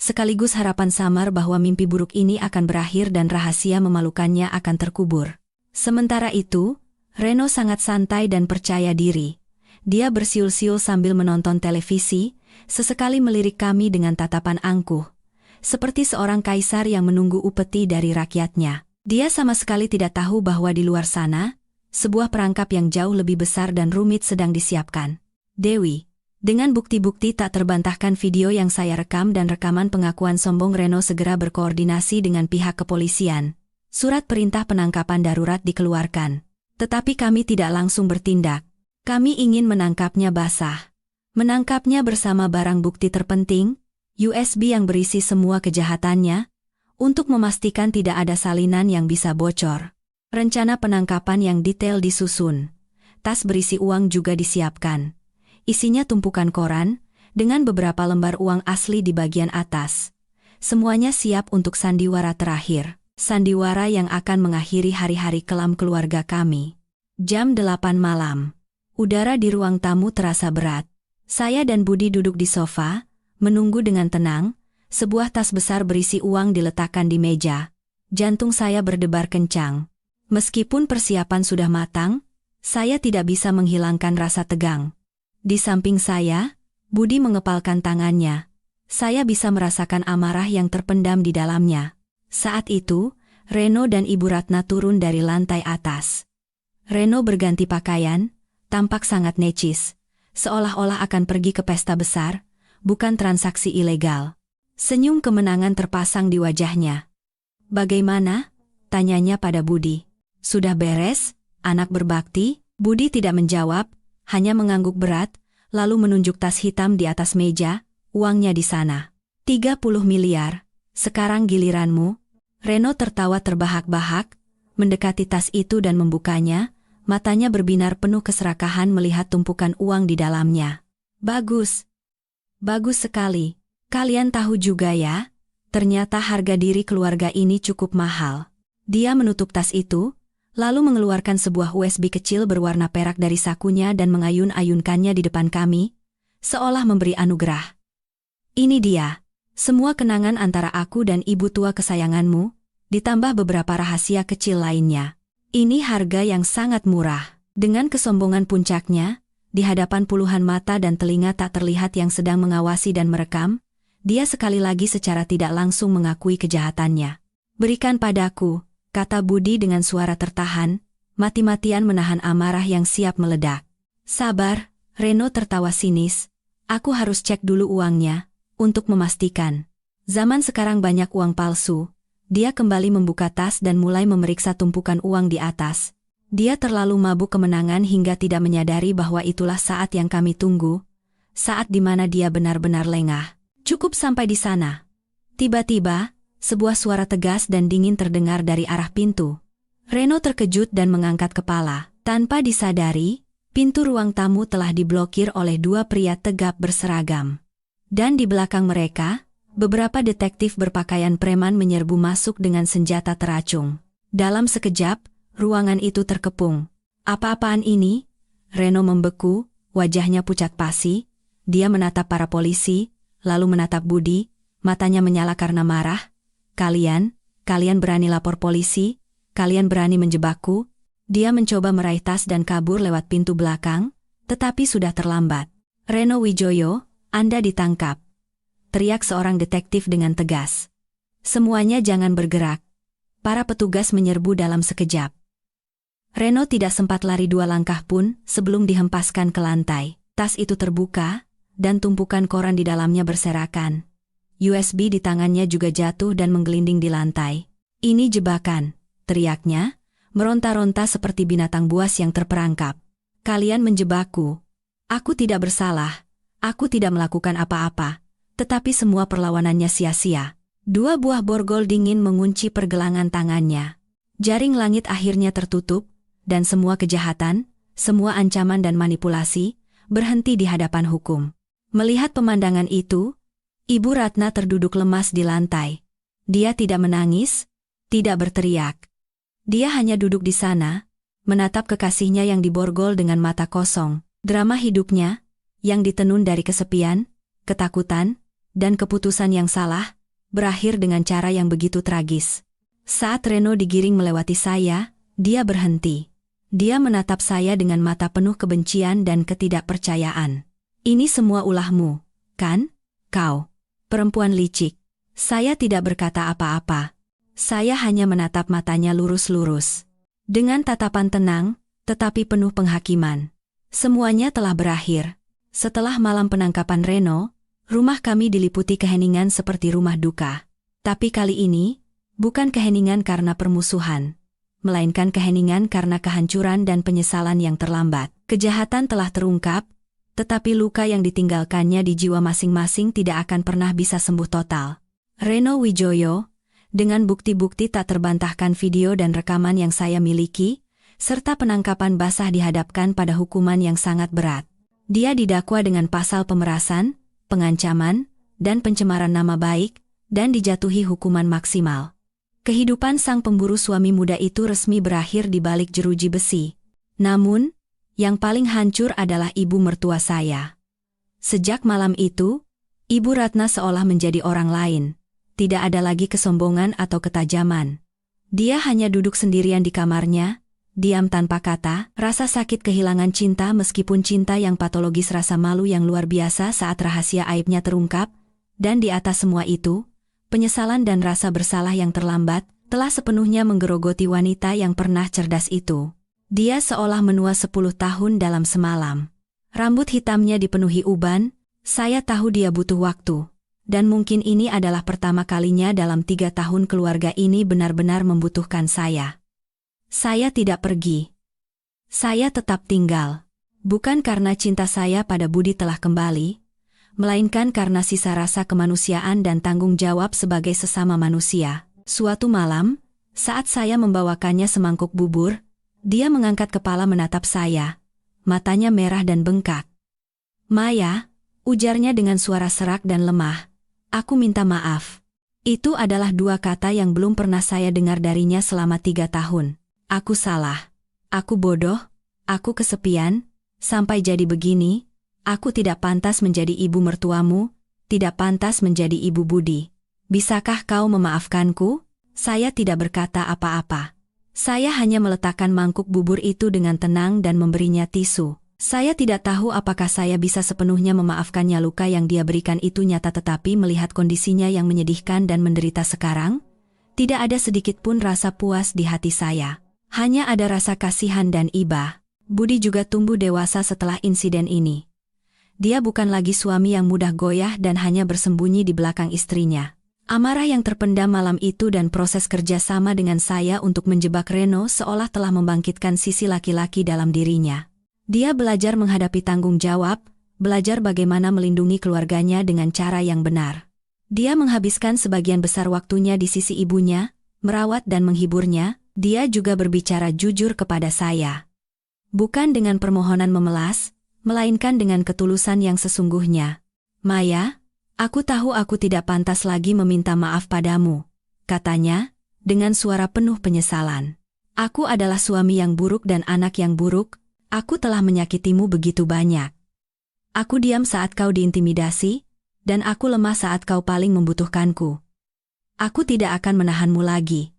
sekaligus harapan samar bahwa mimpi buruk ini akan berakhir dan rahasia memalukannya akan terkubur. Sementara itu, Reno sangat santai dan percaya diri. Dia bersiul-siul sambil menonton televisi, sesekali melirik kami dengan tatapan angkuh. Seperti seorang kaisar yang menunggu upeti dari rakyatnya. Dia sama sekali tidak tahu bahwa di luar sana, sebuah perangkap yang jauh lebih besar dan rumit sedang disiapkan. Dewi, dengan bukti-bukti tak terbantahkan video yang saya rekam dan rekaman pengakuan sombong Reno segera berkoordinasi dengan pihak kepolisian. Surat perintah penangkapan darurat dikeluarkan. Tetapi kami tidak langsung bertindak. Kami ingin menangkapnya basah. Menangkapnya bersama barang bukti terpenting, USB yang berisi semua kejahatannya, untuk memastikan tidak ada salinan yang bisa bocor. Rencana penangkapan yang detail disusun. Tas berisi uang juga disiapkan. Isinya tumpukan koran, dengan beberapa lembar uang asli di bagian atas. Semuanya siap untuk sandiwara terakhir. Sandiwara yang akan mengakhiri hari-hari kelam keluarga kami. Jam 8 malam. Udara di ruang tamu terasa berat. Saya dan Budi duduk di sofa, menunggu dengan tenang. Sebuah tas besar berisi uang diletakkan di meja. Jantung saya berdebar kencang. Meskipun persiapan sudah matang, saya tidak bisa menghilangkan rasa tegang. Di samping saya, Budi mengepalkan tangannya. Saya bisa merasakan amarah yang terpendam di dalamnya. Saat itu, Reno dan Ibu Ratna turun dari lantai atas. Reno berganti pakaian, tampak sangat necis, seolah-olah akan pergi ke pesta besar, bukan transaksi ilegal. Senyum kemenangan terpasang di wajahnya. Bagaimana? Tanyanya pada Budi. Sudah beres, anak berbakti? Budi tidak menjawab, hanya mengangguk berat, lalu menunjuk tas hitam di atas meja, uangnya di sana. 30 miliar, sekarang giliranmu. Reno tertawa terbahak-bahak, mendekati tas itu dan membukanya, matanya berbinar penuh keserakahan melihat tumpukan uang di dalamnya. Bagus. Bagus sekali. Kalian tahu juga ya, ternyata harga diri keluarga ini cukup mahal. Dia menutup tas itu, lalu mengeluarkan sebuah USB kecil berwarna perak dari sakunya dan mengayun-ayunkannya di depan kami, seolah memberi anugerah. Ini dia, semua kenangan antara aku dan ibu tua kesayanganmu, ditambah beberapa rahasia kecil lainnya. Ini harga yang sangat murah. Dengan kesombongan puncaknya, di hadapan puluhan mata dan telinga tak terlihat yang sedang mengawasi dan merekam, dia sekali lagi secara tidak langsung mengakui kejahatannya. Berikan padaku, kata Budi dengan suara tertahan, mati-matian menahan amarah yang siap meledak. Sabar, Reno tertawa sinis. Aku harus cek dulu uangnya, untuk memastikan. Zaman sekarang banyak uang palsu. Dia kembali membuka tas dan mulai memeriksa tumpukan uang di atas. Dia terlalu mabuk kemenangan hingga tidak menyadari bahwa itulah saat yang kami tunggu. Saat di mana dia benar-benar lengah. Cukup sampai di sana. Tiba-tiba, sebuah suara tegas dan dingin terdengar dari arah pintu. Reno terkejut dan mengangkat kepala. Tanpa disadari, pintu ruang tamu telah diblokir oleh dua pria tegap berseragam. Dan di belakang mereka, beberapa detektif berpakaian preman menyerbu masuk dengan senjata teracung. Dalam sekejap, ruangan itu terkepung. Apa-apaan ini? Reno membeku, wajahnya pucat pasi. Dia menatap para polisi, lalu menatap Budi, matanya menyala karena marah. Kalian berani lapor polisi? Kalian berani menjebakku? Dia mencoba meraih tas dan kabur lewat pintu belakang, tetapi sudah terlambat. Reno Wijoyo, Anda ditangkap. Teriak seorang detektif dengan tegas. Semuanya jangan bergerak. Para petugas menyerbu dalam sekejap. Reno tidak sempat lari 2 langkah pun sebelum dihempaskan ke lantai. Tas itu terbuka, dan tumpukan koran di dalamnya berserakan. USB di tangannya juga jatuh dan menggelinding di lantai. Ini jebakan, teriaknya, meronta-ronta seperti binatang buas yang terperangkap. Kalian menjebakku. Aku tidak bersalah. Aku tidak melakukan apa-apa. Tetapi semua perlawanannya sia-sia. 2 buah borgol dingin mengunci pergelangan tangannya. Jaring langit akhirnya tertutup, dan semua kejahatan, semua ancaman dan manipulasi, berhenti di hadapan hukum. Melihat pemandangan itu, Ibu Ratna terduduk lemas di lantai. Dia tidak menangis, tidak berteriak. Dia hanya duduk di sana, menatap kekasihnya yang diborgol dengan mata kosong. Drama hidupnya, yang ditenun dari kesepian, ketakutan, dan keputusan yang salah, berakhir dengan cara yang begitu tragis. Saat Reno digiring melewati saya, dia berhenti. Dia menatap saya dengan mata penuh kebencian dan ketidakpercayaan. Ini semua ulahmu, kan? Kau, perempuan licik. Saya tidak berkata apa-apa. Saya hanya menatap matanya lurus-lurus. Dengan tatapan tenang, tetapi penuh penghakiman. Semuanya telah berakhir. Setelah malam penangkapan Reno, rumah kami diliputi keheningan seperti rumah duka. Tapi kali ini, bukan keheningan karena permusuhan, melainkan keheningan karena kehancuran dan penyesalan yang terlambat. Kejahatan telah terungkap, tetapi luka yang ditinggalkannya di jiwa masing-masing tidak akan pernah bisa sembuh total. Reno Wijoyo, dengan bukti-bukti tak terbantahkan video dan rekaman yang saya miliki, serta penangkapan basah dihadapkan pada hukuman yang sangat berat. Dia didakwa dengan pasal pemerasan, pengancaman, dan pencemaran nama baik, dan dijatuhi hukuman maksimal. Kehidupan sang pemburu suami muda itu resmi berakhir di balik jeruji besi. Namun, yang paling hancur adalah ibu mertua saya. Sejak malam itu, Ibu Ratna seolah menjadi orang lain. Tidak ada lagi kesombongan atau ketajaman. Dia hanya duduk sendirian di kamarnya, diam tanpa kata, rasa sakit kehilangan cinta meskipun cinta yang patologis, rasa malu yang luar biasa saat rahasia aibnya terungkap, dan di atas semua itu, penyesalan dan rasa bersalah yang terlambat, telah sepenuhnya menggerogoti wanita yang pernah cerdas itu. Dia seolah menua 10 tahun dalam semalam. Rambut hitamnya dipenuhi uban, saya tahu dia butuh waktu. Dan mungkin ini adalah pertama kalinya dalam 3 tahun keluarga ini benar-benar membutuhkan saya. Saya tidak pergi. Saya tetap tinggal. Bukan karena cinta saya pada Budi telah kembali, melainkan karena sisa rasa kemanusiaan dan tanggung jawab sebagai sesama manusia. Suatu malam, saat saya membawakannya semangkuk bubur, dia mengangkat kepala menatap saya. Matanya merah dan bengkak. "Maya," ujarnya dengan suara serak dan lemah. "Aku minta maaf." Itu adalah 2 kata yang belum pernah saya dengar darinya selama 3 tahun. Aku salah. Aku bodoh. Aku kesepian. Sampai jadi begini. Aku tidak pantas menjadi ibu mertuamu. Tidak pantas menjadi ibu Budi. Bisakah kau memaafkanku? Saya tidak berkata apa-apa. Saya hanya meletakkan mangkuk bubur itu dengan tenang dan memberinya tisu. Saya tidak tahu apakah saya bisa sepenuhnya memaafkannya. Luka yang dia berikan itu nyata, tetapi melihat kondisinya yang menyedihkan dan menderita sekarang, Tidak ada sedikit pun rasa puas di hati saya. Hanya ada rasa kasihan dan iba. Budi juga tumbuh dewasa setelah insiden ini. Dia bukan lagi suami yang mudah goyah dan hanya bersembunyi di belakang istrinya. Amarah yang terpendam malam itu dan proses kerja sama dengan saya untuk menjebak Reno seolah telah membangkitkan sisi laki-laki dalam dirinya. Dia belajar menghadapi tanggung jawab, belajar bagaimana melindungi keluarganya dengan cara yang benar. Dia menghabiskan sebagian besar waktunya di sisi ibunya, merawat dan menghiburnya. Dia juga berbicara jujur kepada saya. Bukan dengan permohonan memelas, melainkan dengan ketulusan yang sesungguhnya. "Maya, aku tahu aku tidak pantas lagi meminta maaf padamu," katanya, dengan suara penuh penyesalan. "Aku adalah suami yang buruk dan anak yang buruk, aku telah menyakitimu begitu banyak. Aku diam saat kau diintimidasi, dan aku lemah saat kau paling membutuhkanku. Aku tidak akan menahanmu lagi.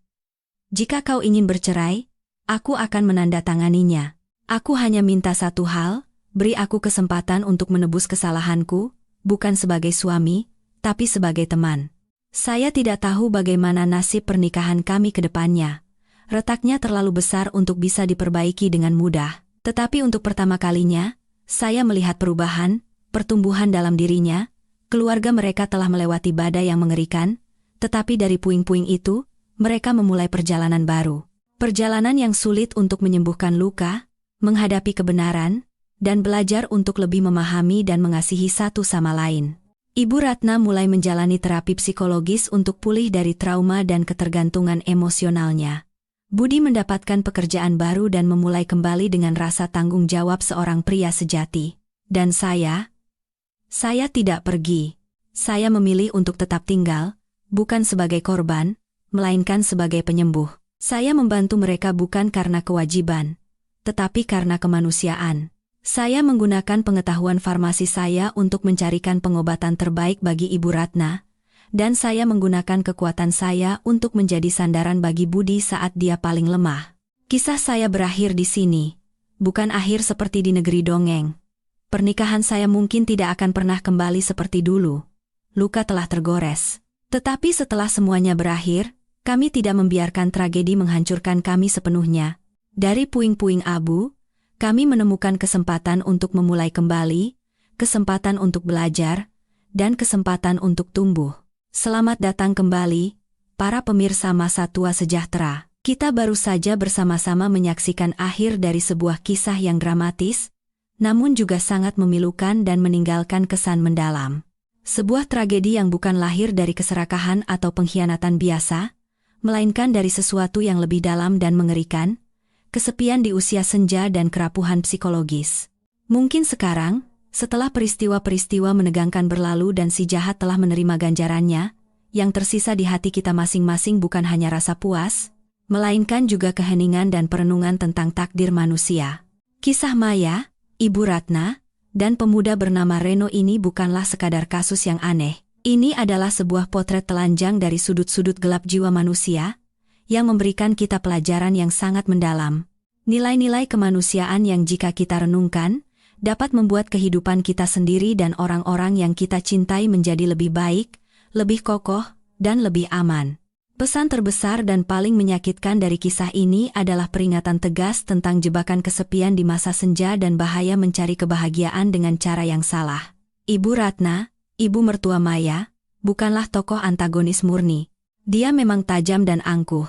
Jika kau ingin bercerai, aku akan menandatanganinya. Aku hanya minta satu hal, beri aku kesempatan untuk menebus kesalahanku, bukan sebagai suami, tapi sebagai teman. Saya tidak tahu bagaimana nasib pernikahan kami ke depannya. Retaknya terlalu besar untuk bisa diperbaiki dengan mudah. Tetapi untuk pertama kalinya, saya melihat perubahan, pertumbuhan dalam dirinya. Keluarga mereka telah melewati badai yang mengerikan, tetapi dari puing-puing itu, mereka memulai perjalanan baru. Perjalanan yang sulit untuk menyembuhkan luka, menghadapi kebenaran, dan belajar untuk lebih memahami dan mengasihi satu sama lain. Ibu Ratna mulai menjalani terapi psikologis untuk pulih dari trauma dan ketergantungan emosionalnya. Budi mendapatkan pekerjaan baru dan memulai kembali dengan rasa tanggung jawab seorang pria sejati. Dan saya tidak pergi. Saya memilih untuk tetap tinggal, bukan sebagai korban, melainkan sebagai penyembuh. Saya membantu mereka bukan karena kewajiban, tetapi karena kemanusiaan. Saya menggunakan pengetahuan farmasi saya untuk mencarikan pengobatan terbaik bagi Ibu Ratna, dan saya menggunakan kekuatan saya untuk menjadi sandaran bagi Budi saat dia paling lemah. Kisah saya berakhir di sini, bukan akhir seperti di negeri dongeng. Pernikahan saya mungkin tidak akan pernah kembali seperti dulu. Luka telah tergores. Tetapi setelah semuanya berakhir, kami tidak membiarkan tragedi menghancurkan kami sepenuhnya. Dari puing-puing abu, kami menemukan kesempatan untuk memulai kembali, kesempatan untuk belajar, dan kesempatan untuk tumbuh. Selamat datang kembali, para pemirsa Masa Tua Sejahtera. Kita baru saja bersama-sama menyaksikan akhir dari sebuah kisah yang dramatis, namun juga sangat memilukan dan meninggalkan kesan mendalam. Sebuah tragedi yang bukan lahir dari keserakahan atau pengkhianatan biasa, melainkan dari sesuatu yang lebih dalam dan mengerikan, kesepian di usia senja dan kerapuhan psikologis. Mungkin sekarang, setelah peristiwa-peristiwa menegangkan berlalu dan si jahat telah menerima ganjarannya, yang tersisa di hati kita masing-masing bukan hanya rasa puas, melainkan juga keheningan dan perenungan tentang takdir manusia. Kisah Maya, Ibu Ratna, dan pemuda bernama Reno ini bukanlah sekadar kasus yang aneh. Ini adalah sebuah potret telanjang dari sudut-sudut gelap jiwa manusia, yang memberikan kita pelajaran yang sangat mendalam. Nilai-nilai kemanusiaan yang jika kita renungkan, dapat membuat kehidupan kita sendiri dan orang-orang yang kita cintai menjadi lebih baik, lebih kokoh, dan lebih aman. Pesan terbesar dan paling menyakitkan dari kisah ini adalah peringatan tegas tentang jebakan kesepian di masa senja dan bahaya mencari kebahagiaan dengan cara yang salah. Ibu Ratna, ibu mertua Maya, bukanlah tokoh antagonis murni. Dia memang tajam dan angkuh.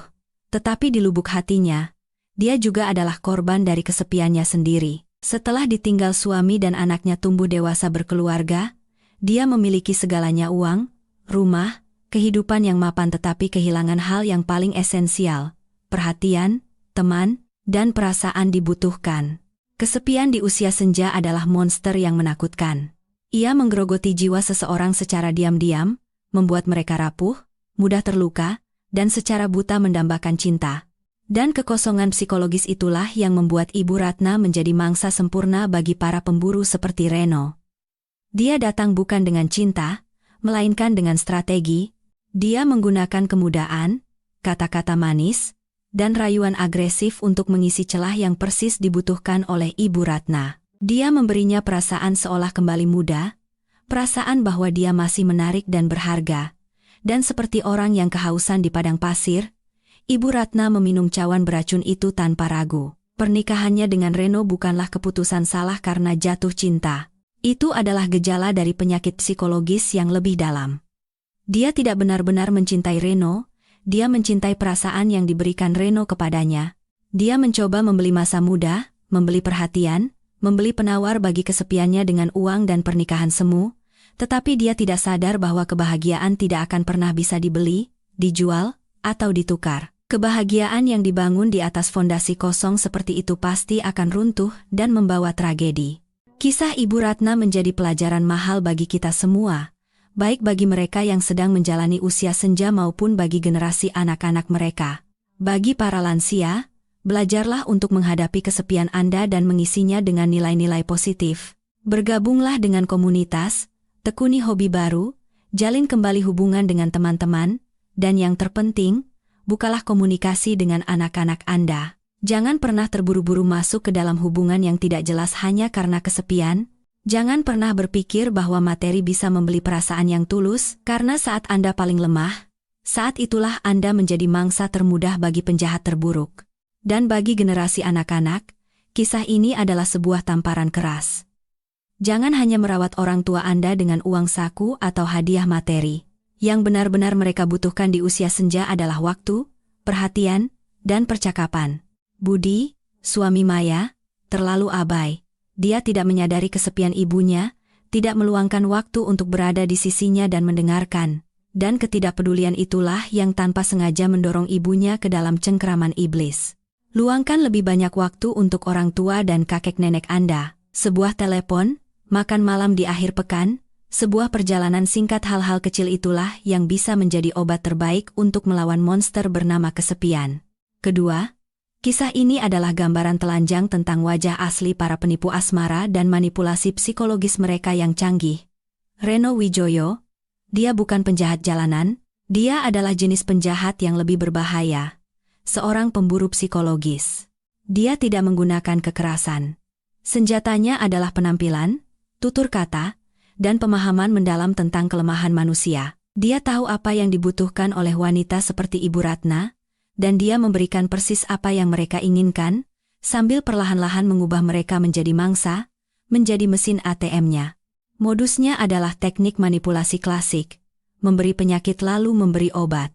Tetapi di lubuk hatinya, dia juga adalah korban dari kesepiannya sendiri. Setelah ditinggal suami dan anaknya tumbuh dewasa berkeluarga, dia memiliki segalanya: uang, rumah, kehidupan yang mapan, tetapi kehilangan hal yang paling esensial, perhatian, teman, dan perasaan dibutuhkan. Kesepian di usia senja adalah monster yang menakutkan. Ia menggerogoti jiwa seseorang secara diam-diam, membuat mereka rapuh, mudah terluka, dan secara buta mendambakan cinta. Dan kekosongan psikologis itulah yang membuat Ibu Ratna menjadi mangsa sempurna bagi para pemburu seperti Reno. Dia datang bukan dengan cinta, melainkan dengan strategi. Dia menggunakan kemudaan, kata-kata manis, dan rayuan agresif untuk mengisi celah yang persis dibutuhkan oleh Ibu Ratna. Dia memberinya perasaan seolah kembali muda, perasaan bahwa dia masih menarik dan berharga, dan seperti orang yang kehausan di padang pasir, Ibu Ratna meminum cawan beracun itu tanpa ragu. Pernikahannya dengan Reno bukanlah keputusan salah karena jatuh cinta. Itu adalah gejala dari penyakit psikologis yang lebih dalam. Dia tidak benar-benar mencintai Reno, dia mencintai perasaan yang diberikan Reno kepadanya. Dia mencoba membeli masa muda, membeli perhatian, membeli penawar bagi kesepiannya dengan uang dan pernikahan semu, tetapi dia tidak sadar bahwa kebahagiaan tidak akan pernah bisa dibeli, dijual, atau ditukar. Kebahagiaan yang dibangun di atas fondasi kosong seperti itu pasti akan runtuh dan membawa tragedi. Kisah Ibu Ratna menjadi pelajaran mahal bagi kita semua, baik bagi mereka yang sedang menjalani usia senja maupun bagi generasi anak-anak mereka. Bagi para lansia, belajarlah untuk menghadapi kesepian Anda dan mengisinya dengan nilai-nilai positif. Bergabunglah dengan komunitas, tekuni hobi baru, jalin kembali hubungan dengan teman-teman, dan yang terpenting, bukalah komunikasi dengan anak-anak Anda. Jangan pernah terburu-buru masuk ke dalam hubungan yang tidak jelas hanya karena kesepian. Jangan pernah berpikir bahwa materi bisa membeli perasaan yang tulus, karena saat Anda paling lemah, saat itulah Anda menjadi mangsa termudah bagi penjahat terburuk. Dan bagi generasi anak-anak, kisah ini adalah sebuah tamparan keras. Jangan hanya merawat orang tua Anda dengan uang saku atau hadiah materi. Yang benar-benar mereka butuhkan di usia senja adalah waktu, perhatian, dan percakapan. Budi, suami Maya, terlalu abai. Dia tidak menyadari kesepian ibunya, tidak meluangkan waktu untuk berada di sisinya dan mendengarkan. Dan ketidakpedulian itulah yang tanpa sengaja mendorong ibunya ke dalam cengkraman iblis. Luangkan lebih banyak waktu untuk orang tua dan kakek nenek Anda. Sebuah telepon, makan malam di akhir pekan, sebuah perjalanan singkat, hal-hal kecil itulah yang bisa menjadi obat terbaik untuk melawan monster bernama kesepian. Kedua, kisah ini adalah gambaran telanjang tentang wajah asli para penipu asmara dan manipulasi psikologis mereka yang canggih. Reno Wijoyo, dia bukan penjahat jalanan, dia adalah jenis penjahat yang lebih berbahaya. Seorang pemburu psikologis. Dia tidak menggunakan kekerasan. Senjatanya adalah penampilan, tutur kata, dan pemahaman mendalam tentang kelemahan manusia. Dia tahu apa yang dibutuhkan oleh wanita seperti Ibu Ratna, dan dia memberikan persis apa yang mereka inginkan, sambil perlahan-lahan mengubah mereka menjadi mangsa, menjadi mesin ATM-nya. Modusnya adalah teknik manipulasi klasik, memberi penyakit lalu memberi obat.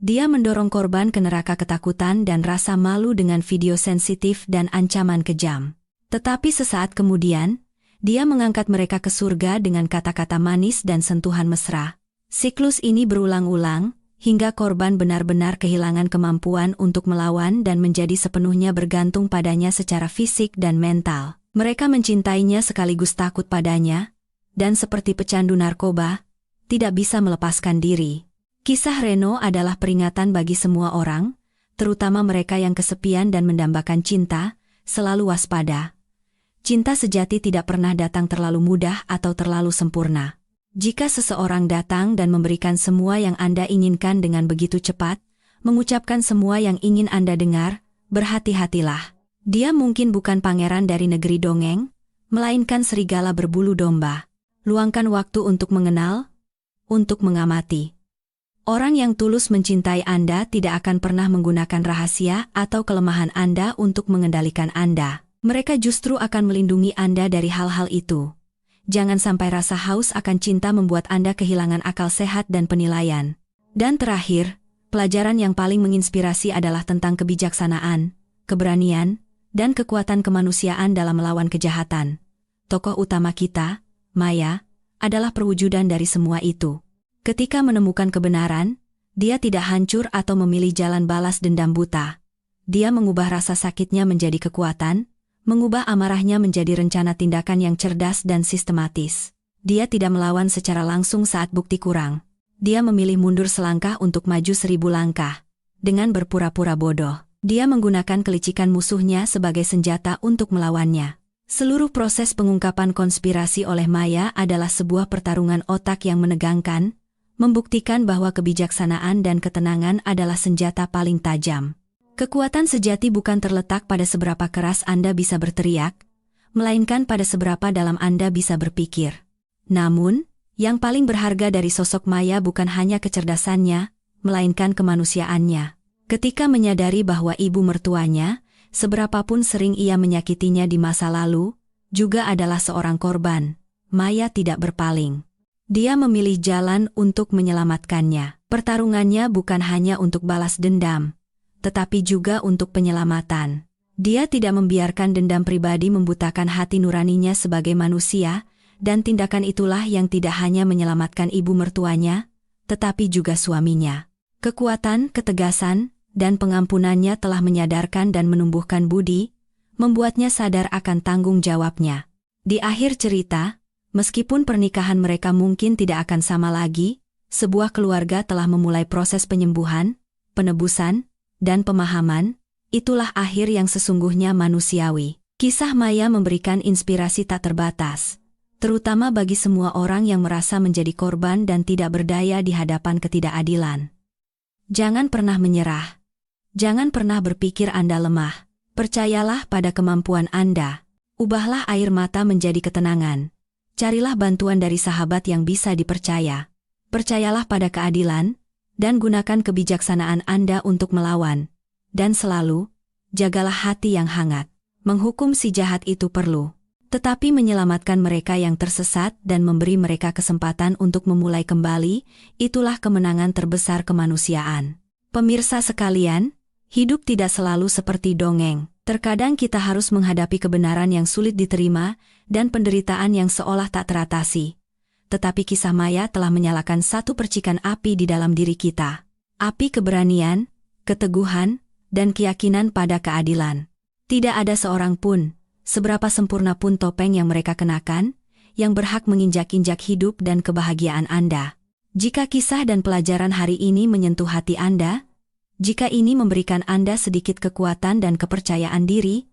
Dia mendorong korban ke neraka ketakutan dan rasa malu dengan video sensitif dan ancaman kejam. Tetapi sesaat kemudian, dia mengangkat mereka ke surga dengan kata-kata manis dan sentuhan mesra. Siklus ini berulang-ulang, hingga korban benar-benar kehilangan kemampuan untuk melawan dan menjadi sepenuhnya bergantung padanya secara fisik dan mental. Mereka mencintainya sekaligus takut padanya, dan seperti pecandu narkoba, tidak bisa melepaskan diri. Kisah Reno adalah peringatan bagi semua orang, terutama mereka yang kesepian dan mendambakan cinta, selalu waspada. Cinta sejati tidak pernah datang terlalu mudah atau terlalu sempurna. Jika seseorang datang dan memberikan semua yang Anda inginkan dengan begitu cepat, mengucapkan semua yang ingin Anda dengar, berhati-hatilah. Dia mungkin bukan pangeran dari negeri dongeng, melainkan serigala berbulu domba. Luangkan waktu untuk mengenal, untuk mengamati. Orang yang tulus mencintai Anda tidak akan pernah menggunakan rahasia atau kelemahan Anda untuk mengendalikan Anda. Mereka justru akan melindungi Anda dari hal-hal itu. Jangan sampai rasa haus akan cinta membuat Anda kehilangan akal sehat dan penilaian. Dan terakhir, pelajaran yang paling menginspirasi adalah tentang kebijaksanaan, keberanian, dan kekuatan kemanusiaan dalam melawan kejahatan. Tokoh utama kita, Maya, adalah perwujudan dari semua itu. Ketika menemukan kebenaran, dia tidak hancur atau memilih jalan balas dendam buta. Dia mengubah rasa sakitnya menjadi kekuatan, mengubah amarahnya menjadi rencana tindakan yang cerdas dan sistematis. Dia tidak melawan secara langsung saat bukti kurang. Dia memilih mundur selangkah untuk maju 1000 langkah. Dengan berpura-pura bodoh, dia menggunakan kelicikan musuhnya sebagai senjata untuk melawannya. Seluruh proses pengungkapan konspirasi oleh Maya adalah sebuah pertarungan otak yang menegangkan, membuktikan bahwa kebijaksanaan dan ketenangan adalah senjata paling tajam. Kekuatan sejati bukan terletak pada seberapa keras Anda bisa berteriak, melainkan pada seberapa dalam Anda bisa berpikir. Namun, Yang paling berharga dari sosok Maya bukan hanya kecerdasannya, melainkan kemanusiaannya. Ketika menyadari bahwa ibu mertuanya, seberapapun sering ia menyakitinya di masa lalu, juga adalah seorang korban, Maya tidak berpaling. Dia memilih jalan untuk menyelamatkannya. Pertarungannya bukan hanya untuk balas dendam, tetapi juga untuk penyelamatan. Dia tidak membiarkan dendam pribadi membutakan hati nuraninya sebagai manusia, dan tindakan itulah yang tidak hanya menyelamatkan ibu mertuanya, tetapi juga suaminya. Kekuatan, ketegasan, dan pengampunannya telah menyadarkan dan menumbuhkan budi, membuatnya sadar akan tanggung jawabnya. Di akhir cerita, meskipun pernikahan mereka mungkin tidak akan sama lagi, sebuah keluarga telah memulai proses penyembuhan, penebusan, dan pemahaman. Itulah akhir yang sesungguhnya manusiawi. Kisah Maya memberikan inspirasi tak terbatas, terutama bagi semua orang yang merasa menjadi korban dan tidak berdaya di hadapan ketidakadilan. Jangan pernah menyerah. Jangan pernah berpikir Anda lemah. Percayalah pada kemampuan Anda. Ubahlah air mata menjadi ketenangan. Carilah bantuan dari sahabat yang bisa dipercaya. Percayalah pada keadilan, dan gunakan kebijaksanaan Anda untuk melawan. Dan selalu, jagalah hati yang hangat. Menghukum si jahat itu perlu, tetapi menyelamatkan mereka yang tersesat dan memberi mereka kesempatan untuk memulai kembali, itulah kemenangan terbesar kemanusiaan. Pemirsa sekalian, hidup tidak selalu seperti dongeng. Terkadang kita harus menghadapi kebenaran yang sulit diterima dan penderitaan yang seolah tak teratasi. Tetapi kisah Maya telah menyalakan satu percikan api di dalam diri kita. Api keberanian, keteguhan, dan keyakinan pada keadilan. Tidak ada seorang pun, seberapa sempurna pun topeng yang mereka kenakan, yang berhak menginjak-injak hidup dan kebahagiaan Anda. Jika kisah dan pelajaran hari ini menyentuh hati Anda, jika ini memberikan Anda sedikit kekuatan dan kepercayaan diri,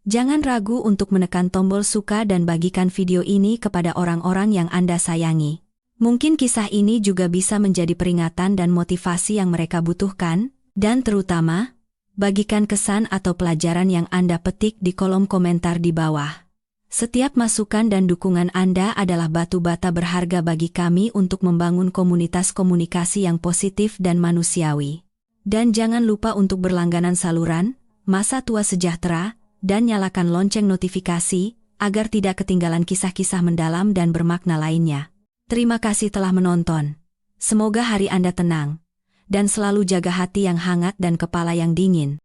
jangan ragu untuk menekan tombol suka dan bagikan video ini kepada orang-orang yang Anda sayangi. Mungkin kisah ini juga bisa menjadi peringatan dan motivasi yang mereka butuhkan, dan terutama, bagikan kesan atau pelajaran yang Anda petik di kolom komentar di bawah. Setiap masukan dan dukungan Anda adalah batu bata berharga bagi kami untuk membangun komunitas komunikasi yang positif dan manusiawi. Dan jangan lupa untuk berlangganan saluran Masa Tua Sejahtera dan nyalakan lonceng notifikasi agar tidak ketinggalan kisah-kisah mendalam dan bermakna lainnya. Terima kasih telah menonton. Semoga hari Anda tenang dan selalu jaga hati yang hangat dan kepala yang dingin.